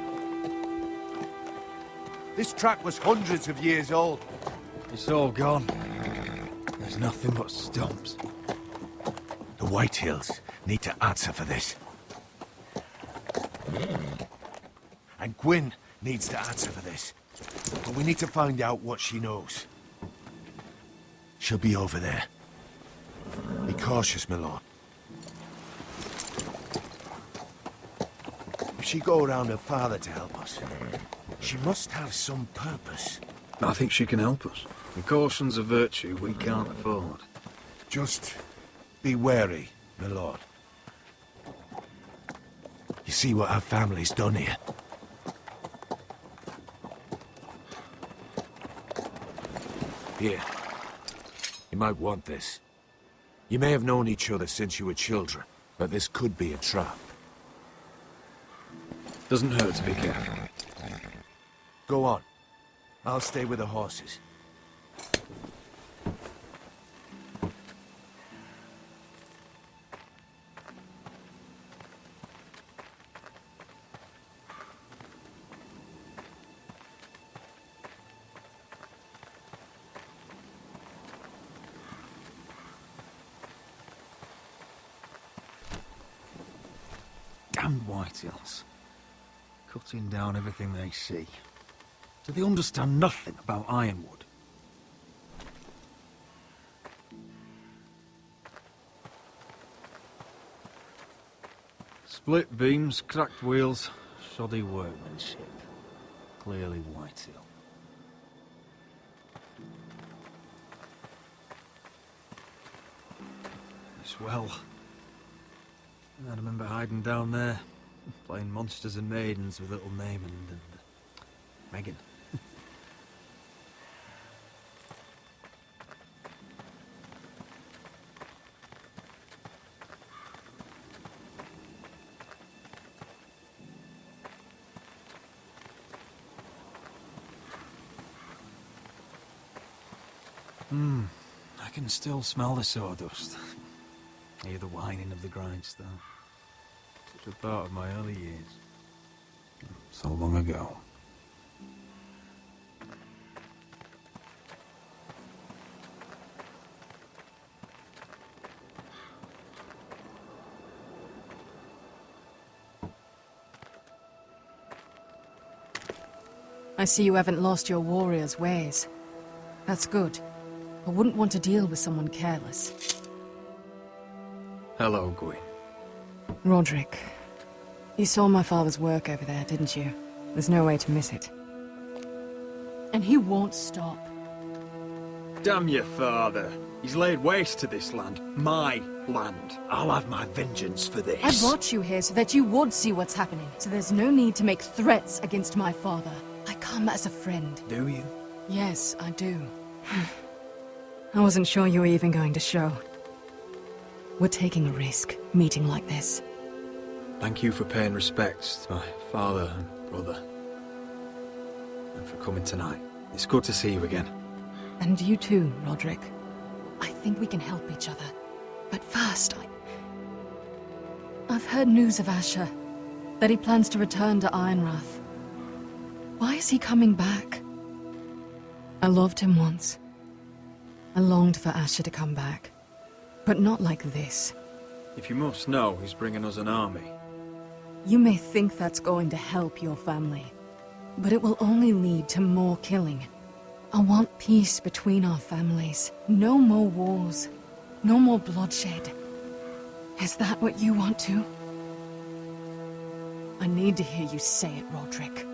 This track was hundreds of years old. It's all gone. There's nothing but stumps. The Whitehills need to answer for this. And Gwyn needs to answer for this. But we need to find out what she knows. She'll be over there. Be cautious, my lord. If she go around her father to help us, she must have some purpose. I think she can help us. And caution's a virtue we can't afford. Just be wary, my lord. You see what our family's done here? Here. You might want this. You may have known each other since you were children, but this could be a trap. Doesn't hurt to be careful. Go on. I'll stay with the horses. Damn Whitehills. Cutting down everything they see. Do they understand nothing about Ironwood? Split beams, cracked wheels, shoddy workmanship. Clearly Whitehill. This well. I remember hiding down there, playing monsters and maidens with little Naaman and Megan. I can still smell the sawdust. Hear the whining of the grindstone. Such a part of my early years. So long ago. I see you haven't lost your warrior's ways. That's good. I wouldn't want to deal with someone careless. Hello, Gwyn. Roderick, you saw my father's work over there, didn't you? There's no way to miss it. And he won't stop. Damn your father. He's laid waste to this land. My land. I'll have my vengeance for this. I brought you here so that you would see what's happening. So there's no need to make threats against my father. I come as a friend. Do you? Yes, I do. I wasn't sure you were even going to show. We're taking a risk, meeting like this. Thank you for paying respects to my father and brother. And for coming tonight. It's good to see you again. And you too, Roderick. I think we can help each other. But first, I've heard news of Asher. That he plans to return to Ironrath. Why is he coming back? I loved him once. I longed for Asher to come back. But not like this. If you must know, he's bringing us an army. You may think that's going to help your family. But it will only lead to more killing. I want peace between our families. No more wars. No more bloodshed. Is that what you want too? I need to hear you say it, Roderick.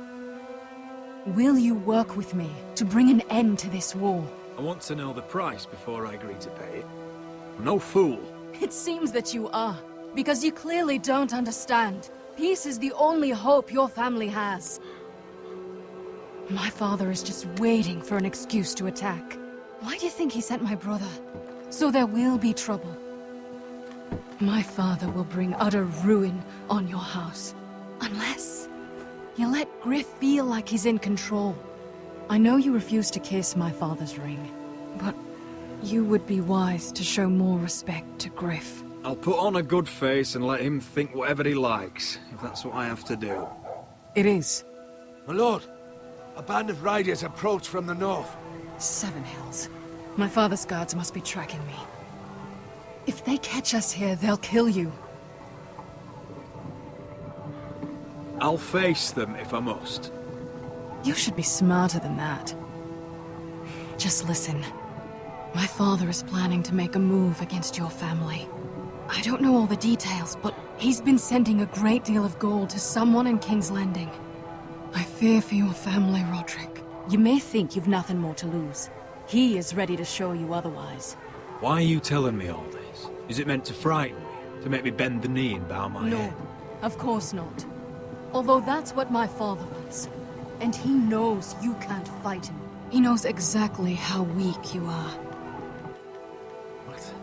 Will you work with me to bring an end to this war? I want to know the price before I agree to pay it. I'm no fool. It seems that you are, because you clearly don't understand. Peace is the only hope your family has. My father is just waiting for an excuse to attack. Why do you think he sent my brother? So there will be trouble. My father will bring utter ruin on your house. Unless you let Gryff feel like he's in control. I know you refuse to kiss my father's ring, but you would be wise to show more respect to Gryff. I'll put on a good face and let him think whatever he likes, if that's what I have to do. It is. My lord, a band of riders approach from the north. 7 Hells. My father's guards must be tracking me. If they catch us here, they'll kill you. I'll face them if I must. You should be smarter than that. Just listen. My father is planning to make a move against your family. I don't know all the details, but he's been sending a great deal of gold to someone in King's Landing. I fear for your family, Roderick. You may think you've nothing more to lose. He is ready to show you otherwise. Why are you telling me all this? Is it meant to frighten me? To make me bend the knee and bow my head? No, of course not. Although that's what my father was. And he knows you can't fight him. He knows exactly how weak you are. What?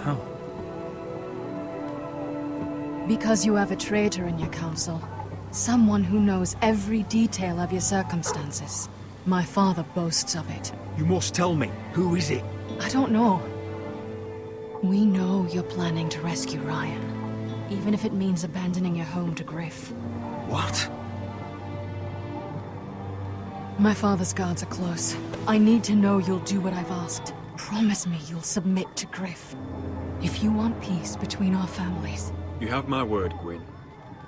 How? Because you have a traitor in your council. Someone who knows every detail of your circumstances. My father boasts of it. You must tell me. Who is it? I don't know. We know you're planning to rescue Ryan. Even if it means abandoning your home to Gryff. What? My father's guards are close. I need to know you'll do what I've asked. Promise me you'll submit to Gryff. If you want peace between our families. You have my word, Gwyn.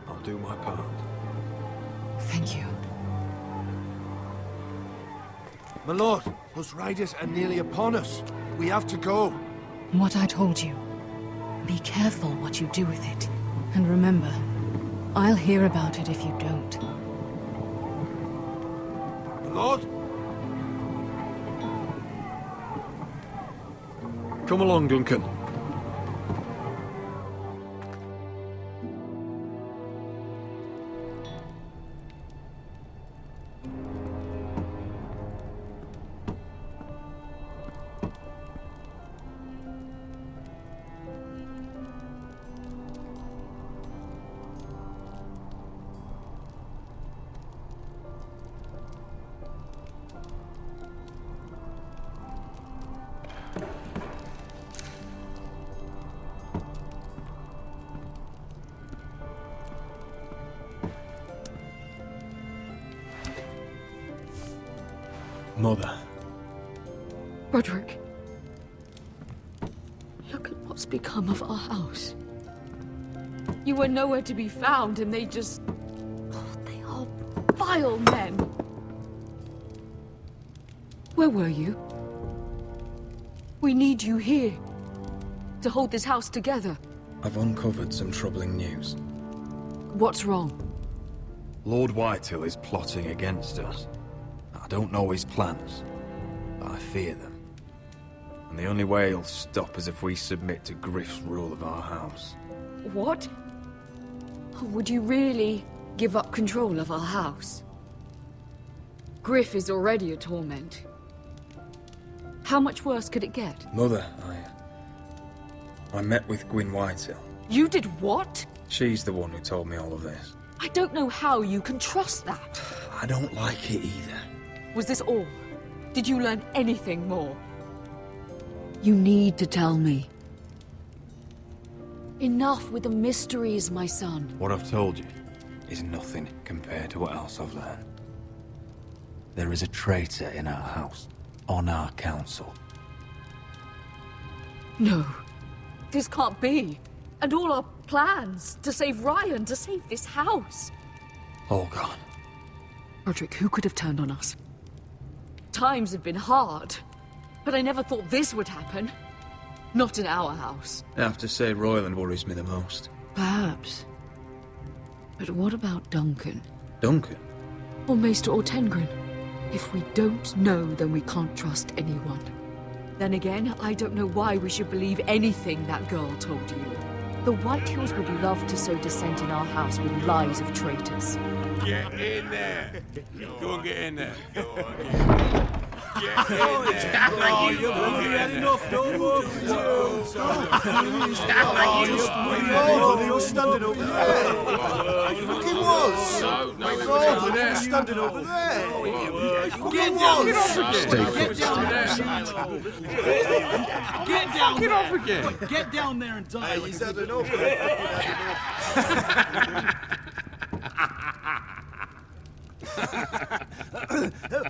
I'll do my part. Thank you. My lord, those riders are nearly upon us. We have to go. What I told you. Be careful what you do with it. And remember, I'll hear about it if you don't. My lord? Come along, Duncan. Mother. Roderick. Look at what's become of our house. You were nowhere to be found, and they just... Oh, they are vile men. Where were you? We need you here. To hold this house together. I've uncovered some troubling news. What's wrong? Lord Whitehill is plotting against us. I don't know his plans, but I fear them. And the only way he'll stop is if we submit to Gryff's rule of our house. What? Would you really give up control of our house? Gryff is already a torment. How much worse could it get? Mother, I met with Gwyn Whitehill. You did what? She's the one who told me all of this. I don't know how you can trust that. I don't like it either. Was this all? Did you learn anything more? You need to tell me. Enough with the mysteries, my son. What I've told you is nothing compared to what else I've learned. There is a traitor in our house, on our council. No. This can't be. And all our plans to save Ryan, to save this house. All gone. Roderick, who could have turned on us? Times have been hard, but I never thought this would happen. Not in our house. I have to say Royland worries me the most. Perhaps. But what about Duncan? Duncan? Or Maester or Tengrin? If we don't know, then we can't trust anyone. Then again, I don't know why we should believe anything that girl told you. The Whitehills would love to sow dissent in our house with lies of traitors. Get in there! Go get in there! Get in there! Oh, you've bloody had enough, don't you? He was standing over there. He fucking was. My God, he was standing over there. Get down! Get off again! Get down there and die. He's had enough.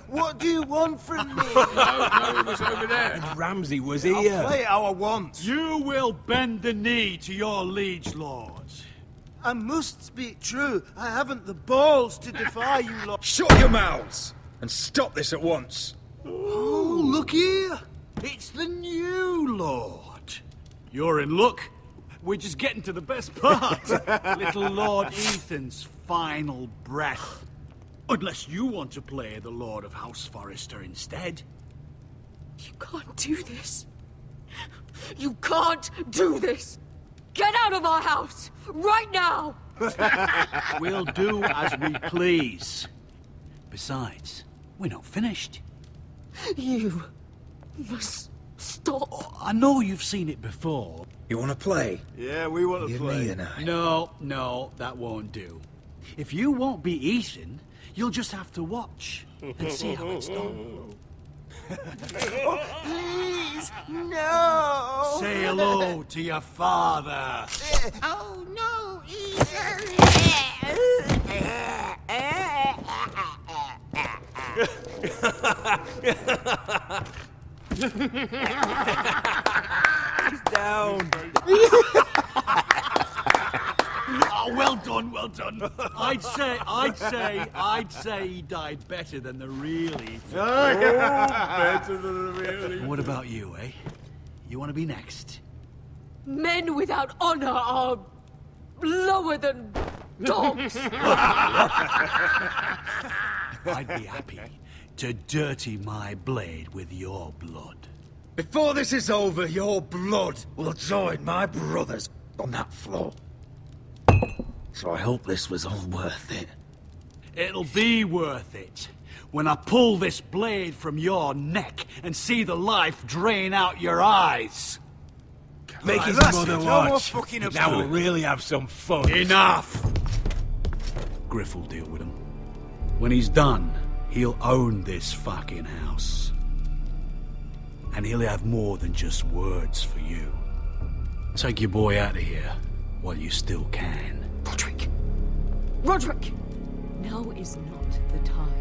What do you want from me? No, he was over there. And Ramsay was I'll here. play how I want. You will bend the knee to your liege lord. I must speak true. I haven't the balls to defy you lot. Shut your mouths! And stop this at once! Oh, look here. It's the new lord. You're in luck. We're just getting to the best part. Little Lord Ethan's final breath. Unless you want to play the Lord of House Forrester instead. You can't do this. You can't do this! Get out of our house! Right now! We'll do as we please. Besides, we're not finished. You must stop. Oh, I know you've seen it before. You want to play? Yeah, we want to Give play. me an eye. No, that won't do. If you won't be eating, you'll just have to watch and see how it's done. Please, no! Say hello to your father. Oh, no, He's down. Oh, well done, well done. I'd say he died better than the real Ethan. Better than the real. What about you, eh? You want to be next? Men without honor are lower than dogs. I'd be happy to dirty my blade with your blood. Before this is over, your blood will join my brothers on that floor. So I hope this was all worth it. It'll be worth it when I pull this blade from your neck and see the life drain out your eyes. Make his that's mother it. No more watch. fucking Now about we'll it. really have some fun. Enough! Gryff will deal with him. When he's done, he'll own this fucking house. And he'll have more than just words for you. Take your boy out of here while you still can. Roderick! Roderick! Now is not the time.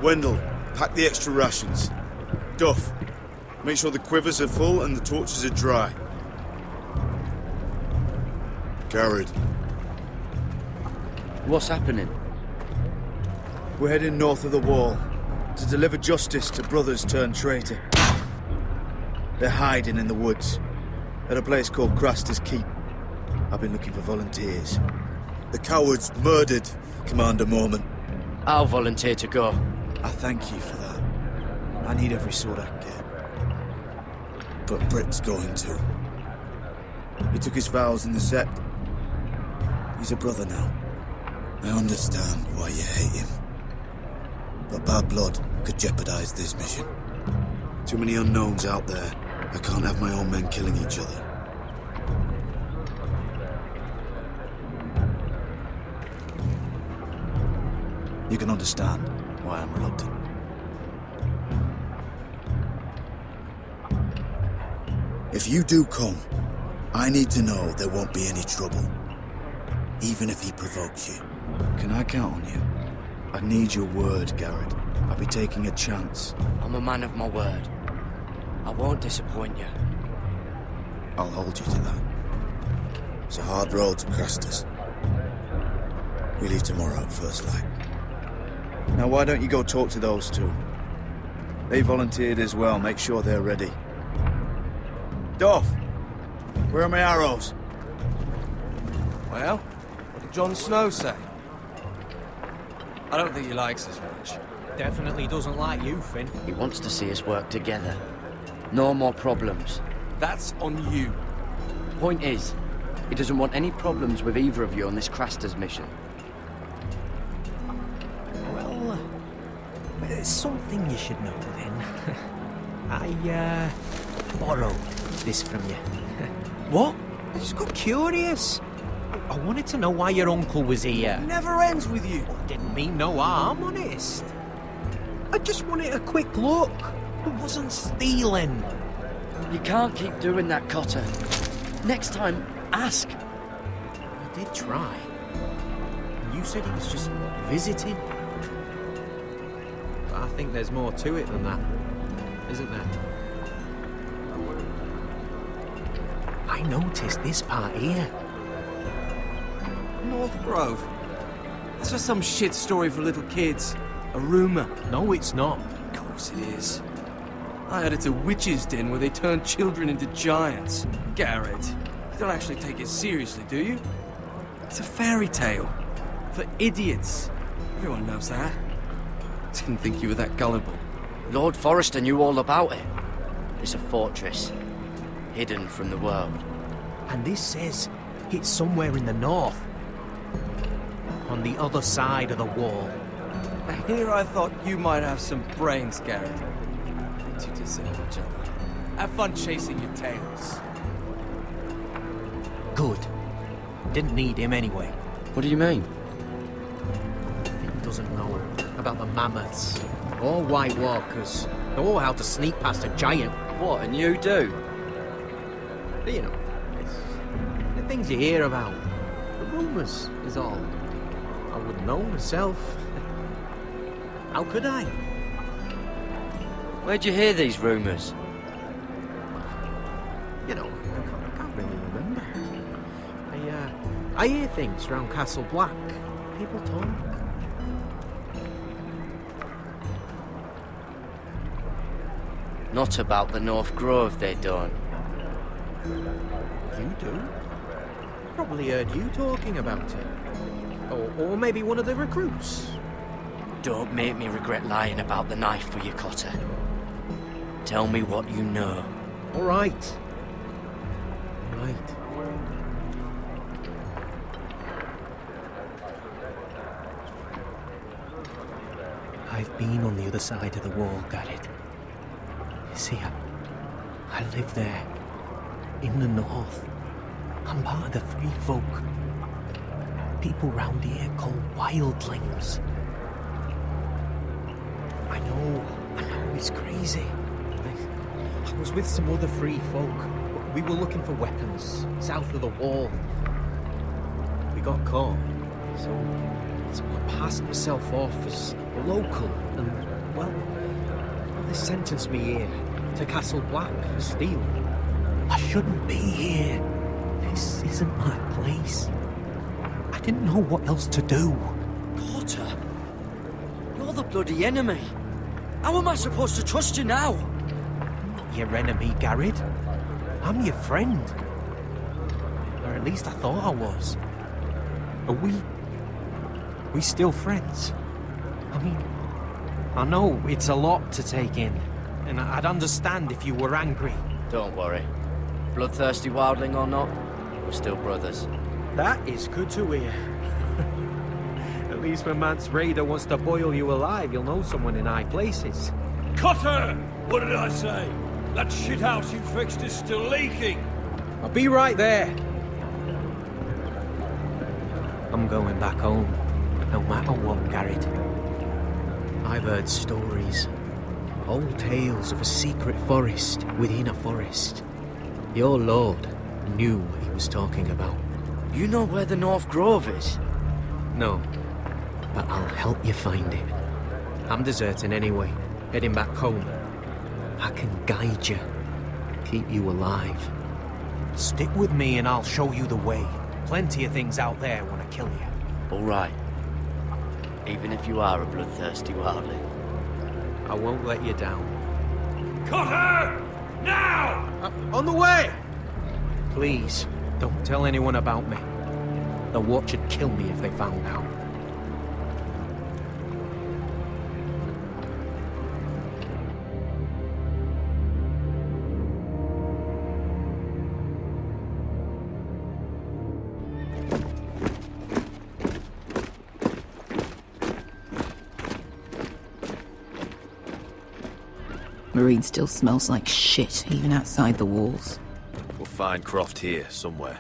Wendell, pack the extra rations. Duff, make sure the quivers are full and the torches are dry. Gared. What's happening? We're heading north of the wall to deliver justice to brothers turned traitor. They're hiding in the woods at a place called Craster's Keep. I've been looking for volunteers. The cowards murdered Commander Mormon. I'll volunteer to go. I thank you for that. I need every sword I can get. But Britt's going to. He took his vows in the Sept. He's a brother now. I understand why you hate him. But bad blood could jeopardize this mission. Too many unknowns out there. I can't have my own men killing each other. You can understand why I'm reluctant. If you do come, I need to know there won't be any trouble. Even if he provokes you. Can I count on you? I need your word, Gared. I'll be taking a chance. I'm a man of my word. I won't disappoint you. I'll hold you to that. It's a hard road to Craster's. We leave tomorrow at first light. Now why don't you go talk to those two? They volunteered as well. Make sure they're ready. Duff, where are my arrows? Well, what did Jon Snow say? I don't think he likes us much. Definitely doesn't like you, Finn. He wants to see us work together. No more problems. That's on you. Point is, he doesn't want any problems with either of you on this Craster's mission. Well, there's something you should know then. I borrowed this from you. What? I just got curious. I wanted to know why your uncle was here. Never ends with you. Didn't mean no harm, honest. I just wanted a quick look. I wasn't stealing. You can't keep doing that, Cotter. Next time, ask. I did try. You said he was just visiting. But I think there's more to it than that, isn't there? I noticed this part here. North Grove. That's just some shit story for little kids. A rumor. No, it's not. Of course it is. I heard it's a witch's den where they turn children into giants. Gared, you don't actually take it seriously, do you? It's a fairy tale. For idiots. Everyone knows that. Didn't think you were that gullible. Lord Forrester knew all about it. It's a fortress, hidden from the world. And this says it's somewhere in the north. On the other side of the wall. And here I thought you might have some brains, Gared. You two deserve each other. Have fun chasing your tails. Good. Didn't need him anyway. What do you mean? He doesn't know about the mammoths, or White Walkers, or how to sneak past a giant. What, and you do? But you know, it's the things you hear about. The rumours is all. I wouldn't know myself. How could I? Where'd you hear these rumours? You know, I can't really remember. I hear things around Castle Black. People talk. Not about the North Grove, they don't. You do? Probably heard you talking about it. Or maybe one of the recruits. Don't make me regret lying about the knife for you, Cotter. Tell me what you know. All right. All right. I've been on the other side of the wall, Gared. You see, I live there, in the north. I'm part of the free folk. People round here call wildlings. I know, it's crazy. I was with some other free folk. We were looking for weapons, south of the wall. We got caught, so I passed myself off as a local, and, well, they sentenced me here, to Castle Black, for stealing. I shouldn't be here. This isn't my place. I didn't know what else to do. Cotter, you're the bloody enemy. How am I supposed to trust you now? I'm not your enemy, Gared. I'm your friend. Or at least I thought I was. Are we still friends? I mean, I know it's a lot to take in, and I'd understand if you were angry. Don't worry. Bloodthirsty wildling or not, we're still brothers. That is good to hear. At least when Mance Raider wants to boil you alive, you'll know someone in high places. Cotter! What did I say? That shithouse you fixed is still leaking. I'll be right there. I'm going back home, no matter what, Gared. I've heard stories. Old tales of a secret forest within a forest. Your lord knew what he was talking about. You know where the North Grove is? No, but I'll help you find it. I'm deserting anyway, heading back home. I can guide you, keep you alive. Stick with me and I'll show you the way. Plenty of things out there want to kill you. All right. Even if you are a bloodthirsty wildling. I won't let you down. Cotter! Now! On the way! Please, don't tell anyone about me. The Watch would kill me if they found out. Meereen still smells like shit, even outside the walls. We'll find Croft here, somewhere.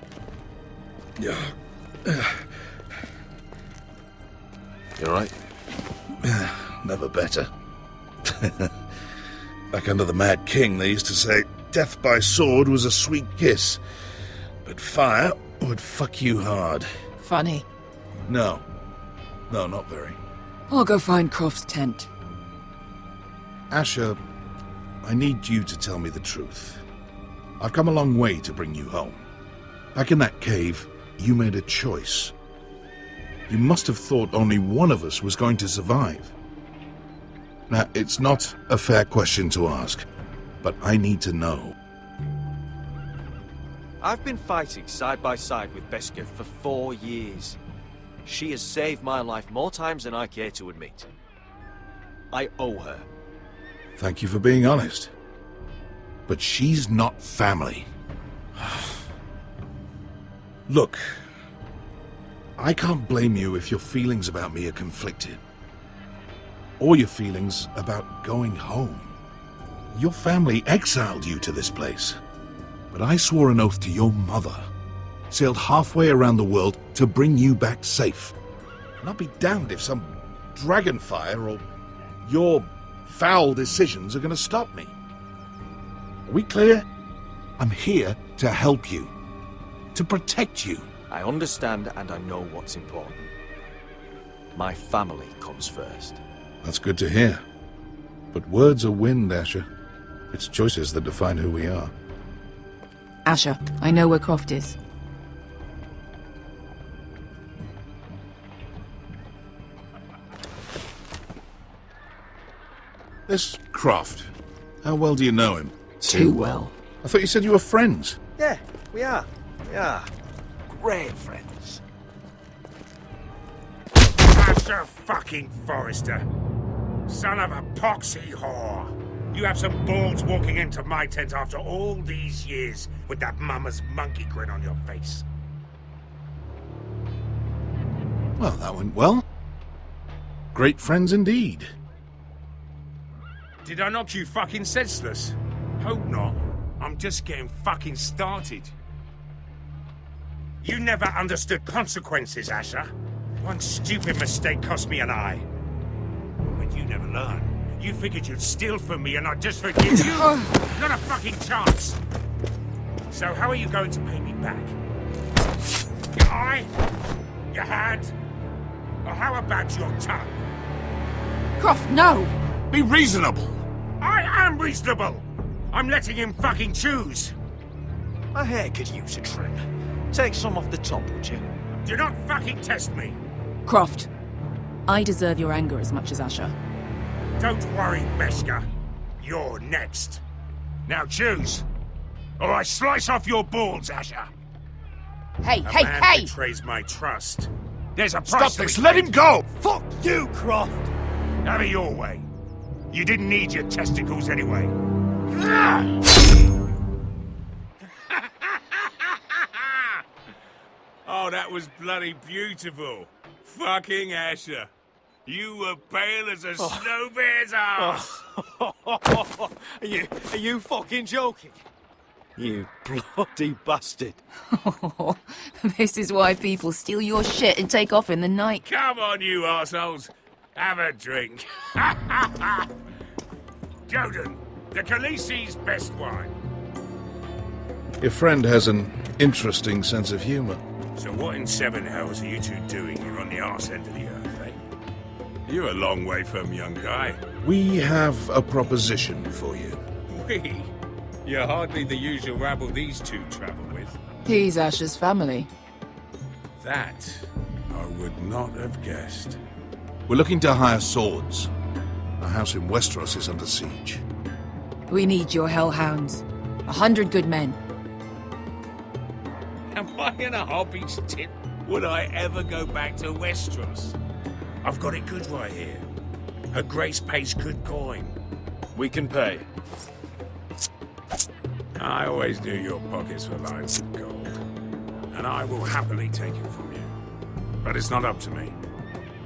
Yeah. You alright? Never better. Back under the Mad King, they used to say death by sword was a sweet kiss, but fire would fuck you hard. Funny. No, not very. I'll go find Croft's tent. Asher, I need you to tell me the truth. I've come a long way to bring you home. Back in that cave, you made a choice. You must have thought only one of us was going to survive. Now, it's not a fair question to ask, but I need to know. I've been fighting side by side with Beskha for 4 years. She has saved my life more times than I care to admit. I owe her. Thank you for being honest. But she's not family. Look, I can't blame you if your feelings about me are conflicted. Or your feelings about going home. Your family exiled you to this place. But I swore an oath to your mother. Sailed halfway around the world to bring you back safe. And I'll be damned if some dragonfire or your foul decisions are going to stop me. Are we clear? I'm here to help you. To protect you. I understand and I know what's important. My family comes first. That's good to hear. But words are wind, Asher. It's choices that define who we are. Asher, I know where Croft is. This Croft, how well do you know him? Too well. I thought you said you were friends. Yeah, we are. We are. Great friends. Asher fucking Forrester. Son of a poxy whore. You have some balls walking into my tent after all these years with that mama's monkey grin on your face. Well, that went well. Great friends indeed. Did I knock you fucking senseless? Hope not. I'm just getting fucking started. You never understood consequences, Asher. One stupid mistake cost me an eye. But you never learned. You figured you'd steal from me and I'd just forgive you? Not a fucking chance! So how are you going to pay me back? Your eye? Your hand? Or how about your tongue? Croft, no! Be reasonable! I am reasonable! I'm letting him fucking choose! My hair could use a trim. Take some off the top, would you? Do not fucking test me! Croft, I deserve your anger as much as Asher. Don't worry, Beskha. You're next. Now choose, or I slice off your balls, Asher. Hey, A hey, man hey! betrays my trust. There's a price Stop to be this! Let paid. him go! Fuck you, Croft! Have it your way. You didn't need your testicles anyway. Oh, that was bloody beautiful. Fucking Asher. You were pale as a snow bear's ass. Are you fucking joking? You bloody bastard. This is why people steal your shit and take off in the night. Come on, you assholes. Have a drink. Joden, the Khaleesi's best wine. Your friend has an interesting sense of humor. So what in seven hells are you two doing here on the arse end of the earth, eh? You're a long way from, young guy. We have a proposition for you. We? You're hardly the usual rabble these two travel with. He's Asher's family. That I would not have guessed. We're looking to hire swords. Our house in Westeros is under siege. We need your hellhounds. 100 good men. Am I in a hobby's tit? Would I ever go back to Westeros? I've got it good right here. Her Grace pays good coin. We can pay. I always knew your pockets were lined with gold. And I will happily take it from you. But it's not up to me.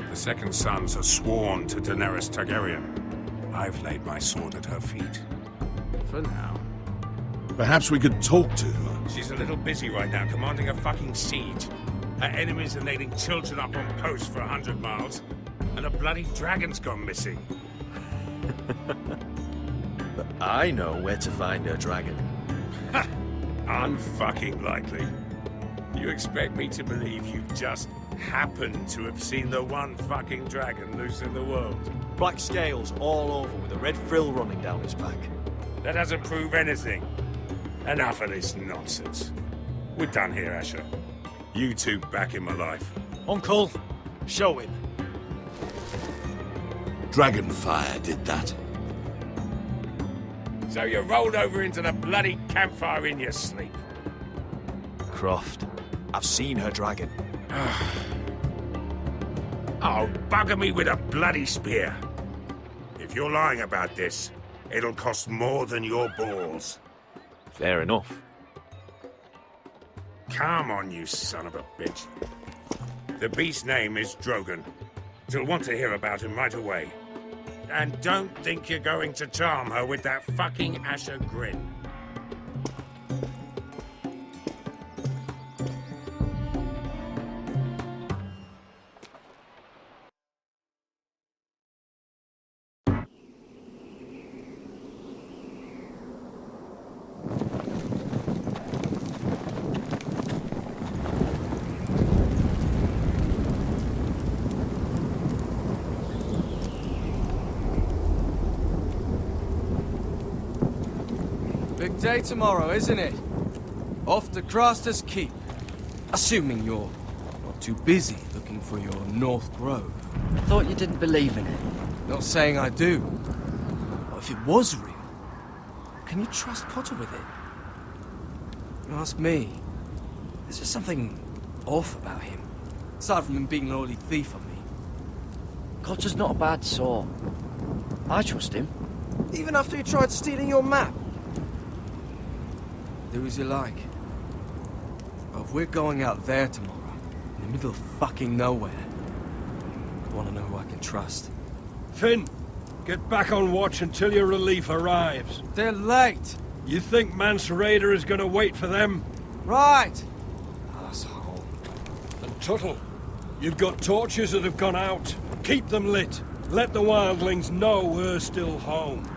The second sons are sworn to Daenerys Targaryen. I've laid my sword at her feet. For now. Perhaps we could talk to her. She's a little busy right now commanding a fucking siege. Her enemies are nailing children up on posts for 100 miles. And a bloody dragon's gone missing. But I know where to find her dragon. Ha! Unfucking likely. You expect me to believe you just happened to have seen the one fucking dragon loose in the world? Black scales all over with a red frill running down his back. That doesn't prove anything. Enough of this nonsense. We're done here, Asher. You two back in my life. Uncle, show him. Dragonfire did that. So you rolled over into the bloody campfire in your sleep. Croft, I've seen her dragon. Oh, bugger me with a bloody spear. If you're lying about this, it'll cost more than your balls. Fair enough. Come on, you son of a bitch. The beast's name is Drogon. You'll want to hear about him right away. And don't think you're going to charm her with that fucking Asher grin. Big day tomorrow, isn't it? Off to Craster's Keep. Assuming you're not too busy looking for your North Grove. Thought you didn't believe in it. Not saying I do. But if it was real, can you trust Potter with it? You ask me, there's just something off about him. Aside from him being an oily thief on me. Cotter's not a bad sort. I trust him. Even after he tried stealing your map. Do as you like. But if we're going out there tomorrow, in the middle of fucking nowhere, I want to know who I can trust. Finn, get back on watch until your relief arrives. They're late. You think Mance Rayder is going to wait for them? Right. Asshole. And Tuttle, you've got torches that have gone out. Keep them lit. Let the wildlings know we're still home.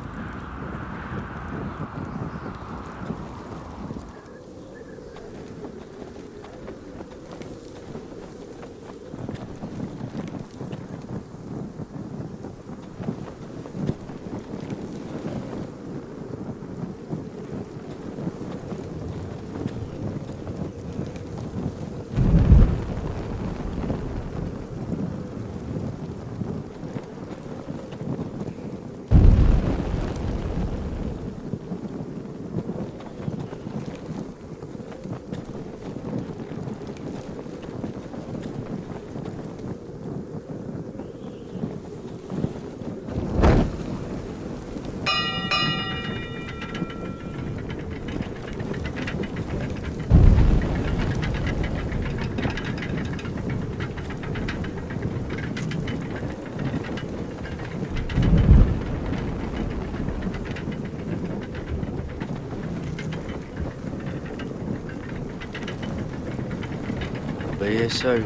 Be here soon.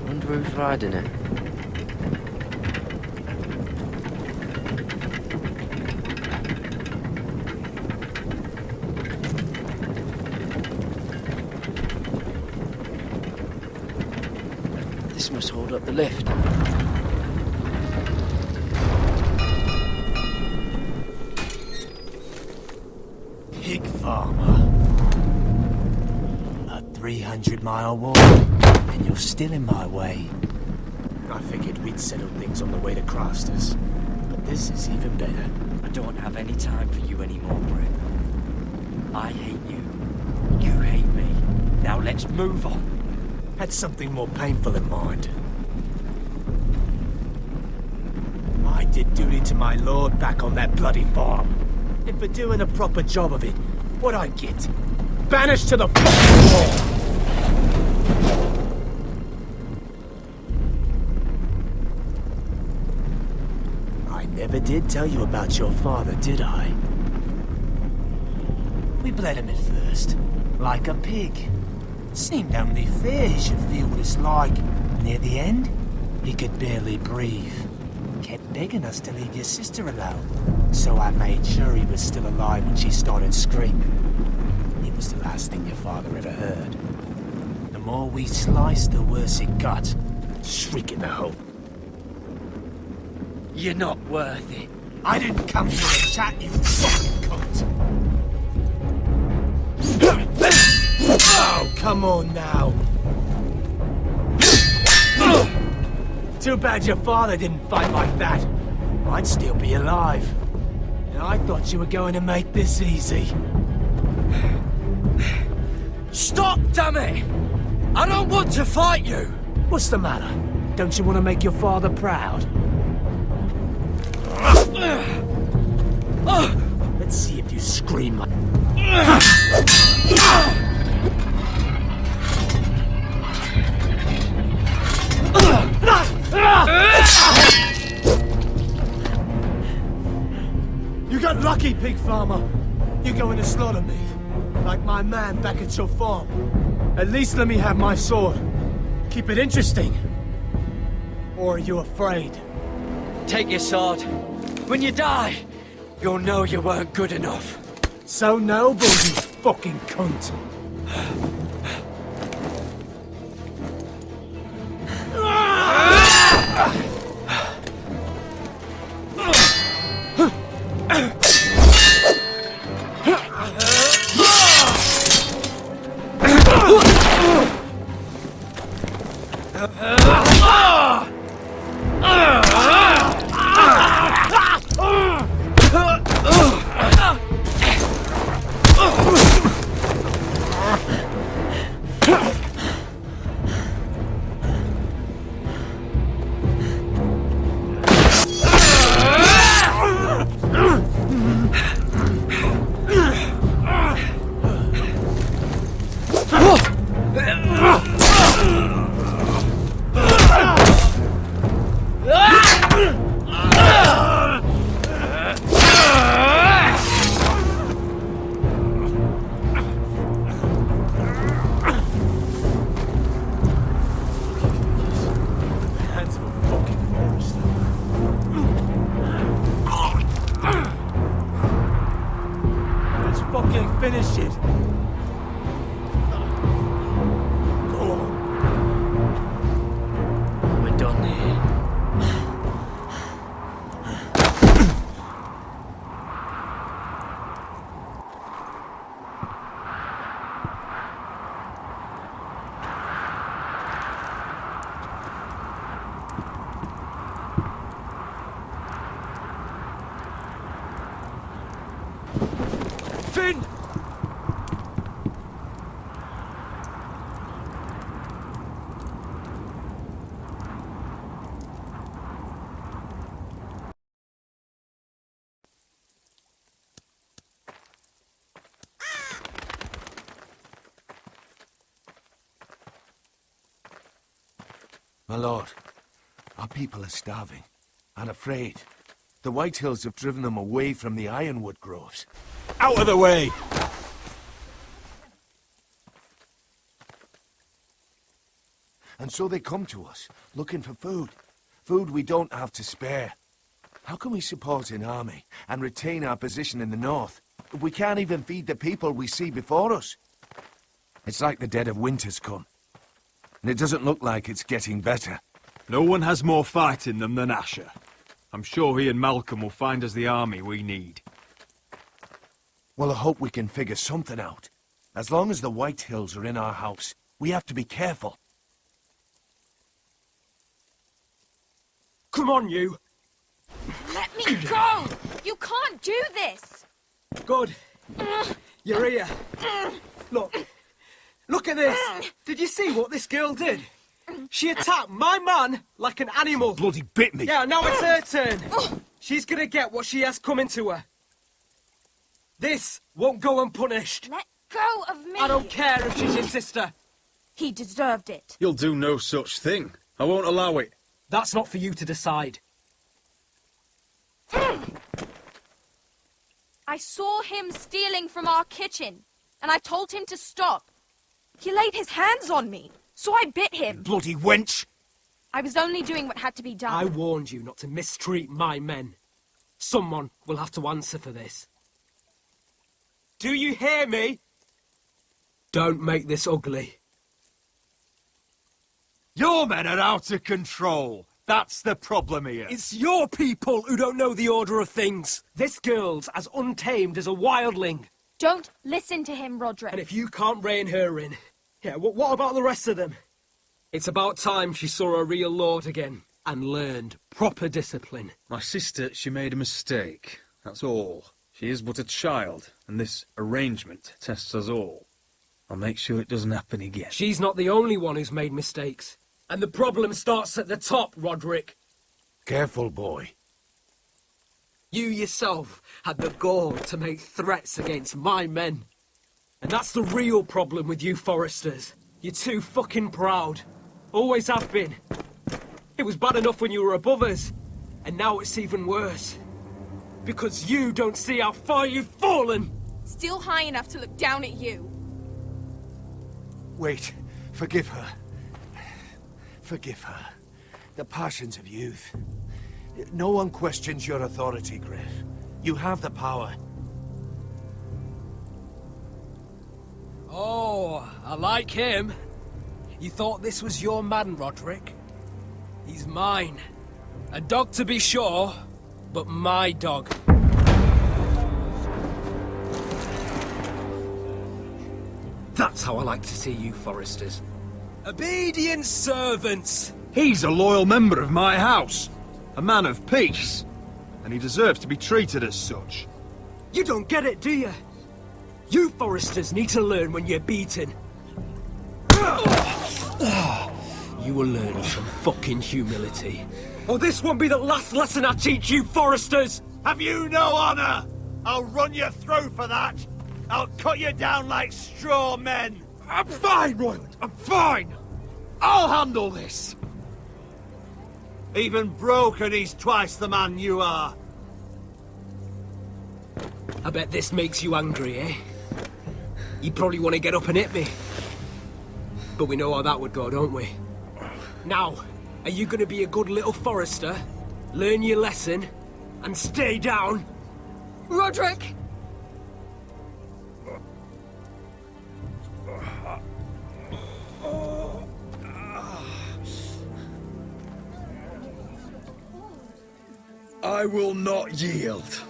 Wonder who's riding it. This must hold up the lift. Pig farmer. A 300-mile walk, and you're still in my way. I figured we'd settle things on the way to Craster's, but this is even better. I don't have any time for you anymore, Brett. I hate you. You hate me. Now let's move on. Had something more painful in mind. I did duty to my lord back on that bloody farm. And for doing a proper job of it, what'd I get? Banished to the fucking wall! I never did tell you about your father, did I? We bled him at first, like a pig. Seemed only fair he should feel what it's like. Near the end, he could barely breathe. Kept begging us to leave your sister alone. So I made sure he was still alive when she started screaming. It was the last thing your father ever heard. The more we sliced, the worse it got. Shriek in the hole. You're not worth it. I didn't come here to chat, you fucking cunt. Come on now. Too bad your father didn't fight like that. I'd still be alive. And I thought you were going to make this easy. Stop, damn it! I don't want to fight you! What's the matter? Don't you want to make your father proud? Let's see if you scream like... You got lucky, pig farmer. You're going to slaughter me, like my man back at your farm. At least let me have my sword. Keep it interesting. Or are you afraid? Take your sword. When you die, you'll know you weren't good enough. So noble, you fucking cunt. Finish it. Go on. We're done here. Finn! My lord, our people are starving and afraid. The Whitehills have driven them away from the ironwood groves. Out of the way! And so they come to us, looking for food. Food we don't have to spare. How can we support an army and retain our position in the north if we can't even feed the people we see before us? It's like the dead of winter's come. And it doesn't look like it's getting better. No one has more fight in them than Asher. I'm sure he and Malcolm will find us the army we need. Well, I hope we can figure something out. As long as the Whitehills are in our house, we have to be careful. Come on, you! Let me go! You can't do this! Good. You're here. Look. Look at this! Did you see what this girl did? She attacked my man like an animal. Bloody bit me! Yeah, now it's her turn. She's gonna get what she has coming to her. This won't go unpunished. Let go of me! I don't care if she's your sister. He deserved it. You'll do no such thing. I won't allow it. That's not for you to decide. I saw him stealing from our kitchen, and I told him to stop. He laid his hands on me, so I bit him. Bloody wench! I was only doing what had to be done. I warned you not to mistreat my men. Someone will have to answer for this. Do you hear me? Don't make this ugly. Your men are out of control. That's the problem here. It's your people who don't know the order of things. This girl's as untamed as a wildling. Don't listen to him, Roderick. And if you can't rein her in, Yeah, what about the rest of them? It's about time she saw a real lord again and learned proper discipline. My sister, she made a mistake. That's all. She is but a child, and this arrangement tests us all. I'll make sure it doesn't happen again. She's not the only one who's made mistakes. And the problem starts at the top, Roderick. Careful, boy. You yourself had the gall to make threats against my men. And that's the real problem with you Forresters. You're too fucking proud. Always have been. It was bad enough when you were above us, and now it's even worse. Because you don't see how far you've fallen! Still high enough to look down at you. Wait, forgive her. Forgive her. The passions of youth. No one questions your authority, Gryff. You have the power. Oh, I like him. You thought this was your man, Roderick? He's mine. A dog to be sure, but my dog. That's how I like to see you, Forresters. Obedient servants! He's a loyal member of my house. A man of peace. And he deserves to be treated as such. You don't get it, do you? You Forresters need to learn when you're beaten. You will learn some fucking humility. Or this won't be the last lesson I teach you, Forresters! Have you no honor? I'll run you through for that. I'll cut you down like straw men. I'm fine, Royland. I'm fine. I'll handle this. Even broken, he's twice the man you are. I bet this makes you angry, eh? You probably want to get up and hit me. But we know how that would go, don't we? Now, are you going to be a good little Forrester, learn your lesson, and stay down? Roderick! I will not yield.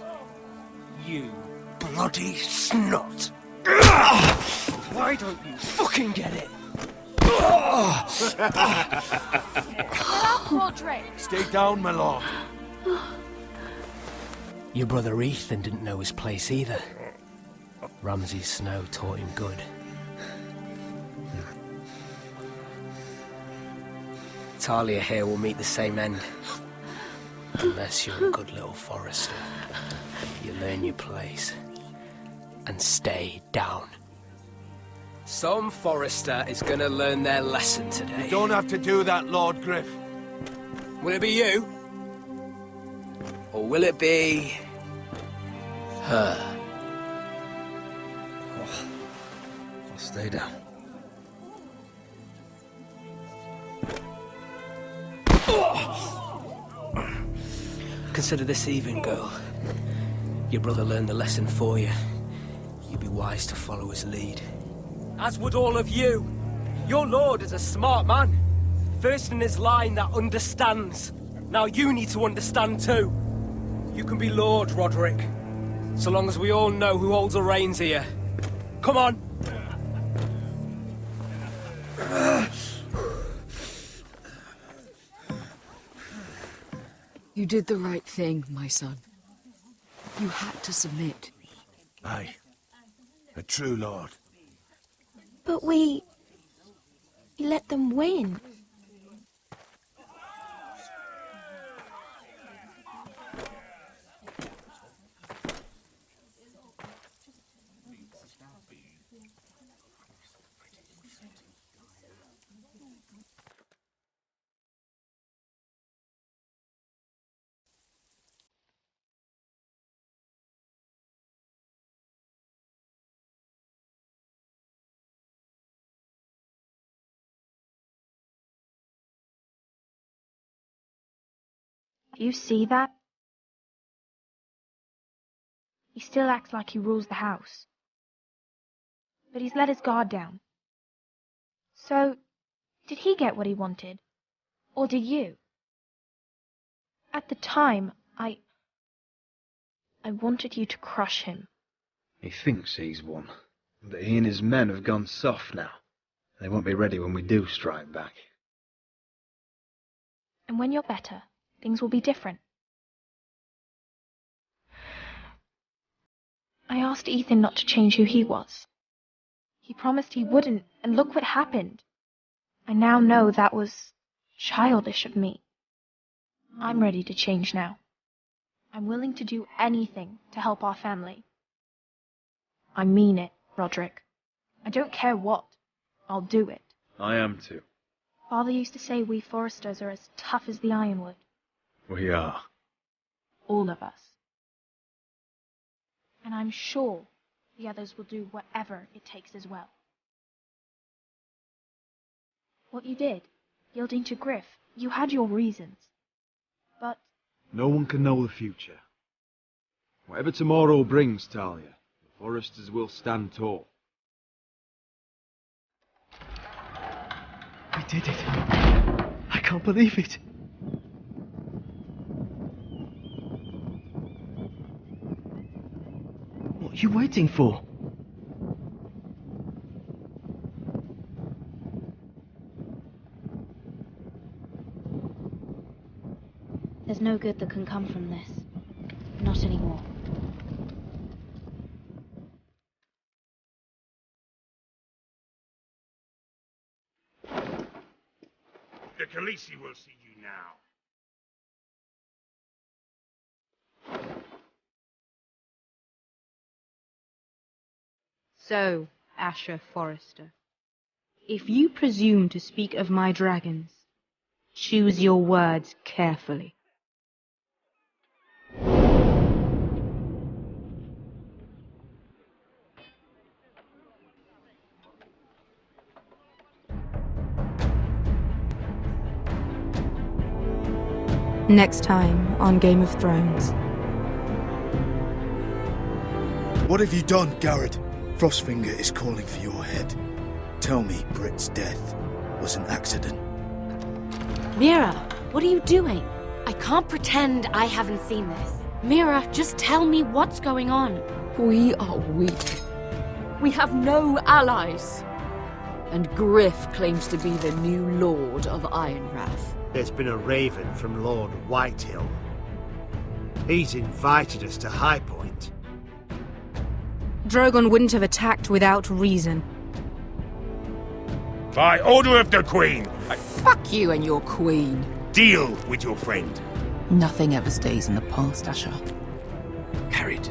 You bloody snot! Why don't you fucking get it? Get up, Roderick! Stay down, my lord. Your brother Ethan didn't know his place either. Ramsay Snow taught him good. Talia here will meet the same end. Unless you're a good little Forrester. You learn your place. And stay down. Some Forrester is gonna learn their lesson today. You don't have to do that, Lord Gryff. Will it be you? Or will it be... her? I'll stay down. Consider this even, girl. Your brother learned the lesson for you. You'd be wise to follow his lead. As would all of you. Your lord is a smart man. First in his line that understands. Now you need to understand too. You can be Lord, Roderick. So long as we all know who holds the reins here. Come on! You did the right thing, my son. You had to submit. Aye. A true lord. But we let them win. Do you see that? He still acts like he rules the house. But he's let his guard down. So, did he get what he wanted? Or did you? At the time, I wanted you to crush him. He thinks he's won, but he and his men have gone soft now. They won't be ready when we do strike back. And when you're better, things will be different. I asked Ethan not to change who he was. He promised he wouldn't, and look what happened. I now know that was childish of me. I'm ready to change now. I'm willing to do anything to help our family. I mean it, Roderick. I don't care what. I'll do it. I am too. Father used to say we Forresters are as tough as the ironwood. We are. All of us. And I'm sure the others will do whatever it takes as well. What you did, yielding to Gryff, you had your reasons. But no one can know the future. Whatever tomorrow brings, Talia, the Forresters will stand tall. We did it. I can't believe it. What are you waiting for? There's no good that can come from this. Not anymore. The Khaleesi will see you now. So, Asher Forrester, if you presume to speak of my dragons, choose your words carefully. Next time on Game of Thrones. What have you done, Gared? Frostfinger is calling for your head. Tell me Britt's death was an accident. Mira, what are you doing? I can't pretend I haven't seen this. Mira, just tell me what's going on. We are weak. We have no allies. And Gryff claims to be the new Lord of Ironrath. There's been a raven from Lord Whitehill. He's invited us to High Point. Drogon wouldn't have attacked without reason. By order of the Queen, Fuck you and your queen. deal with your friend. Nothing ever stays in the past, Asher. Gared,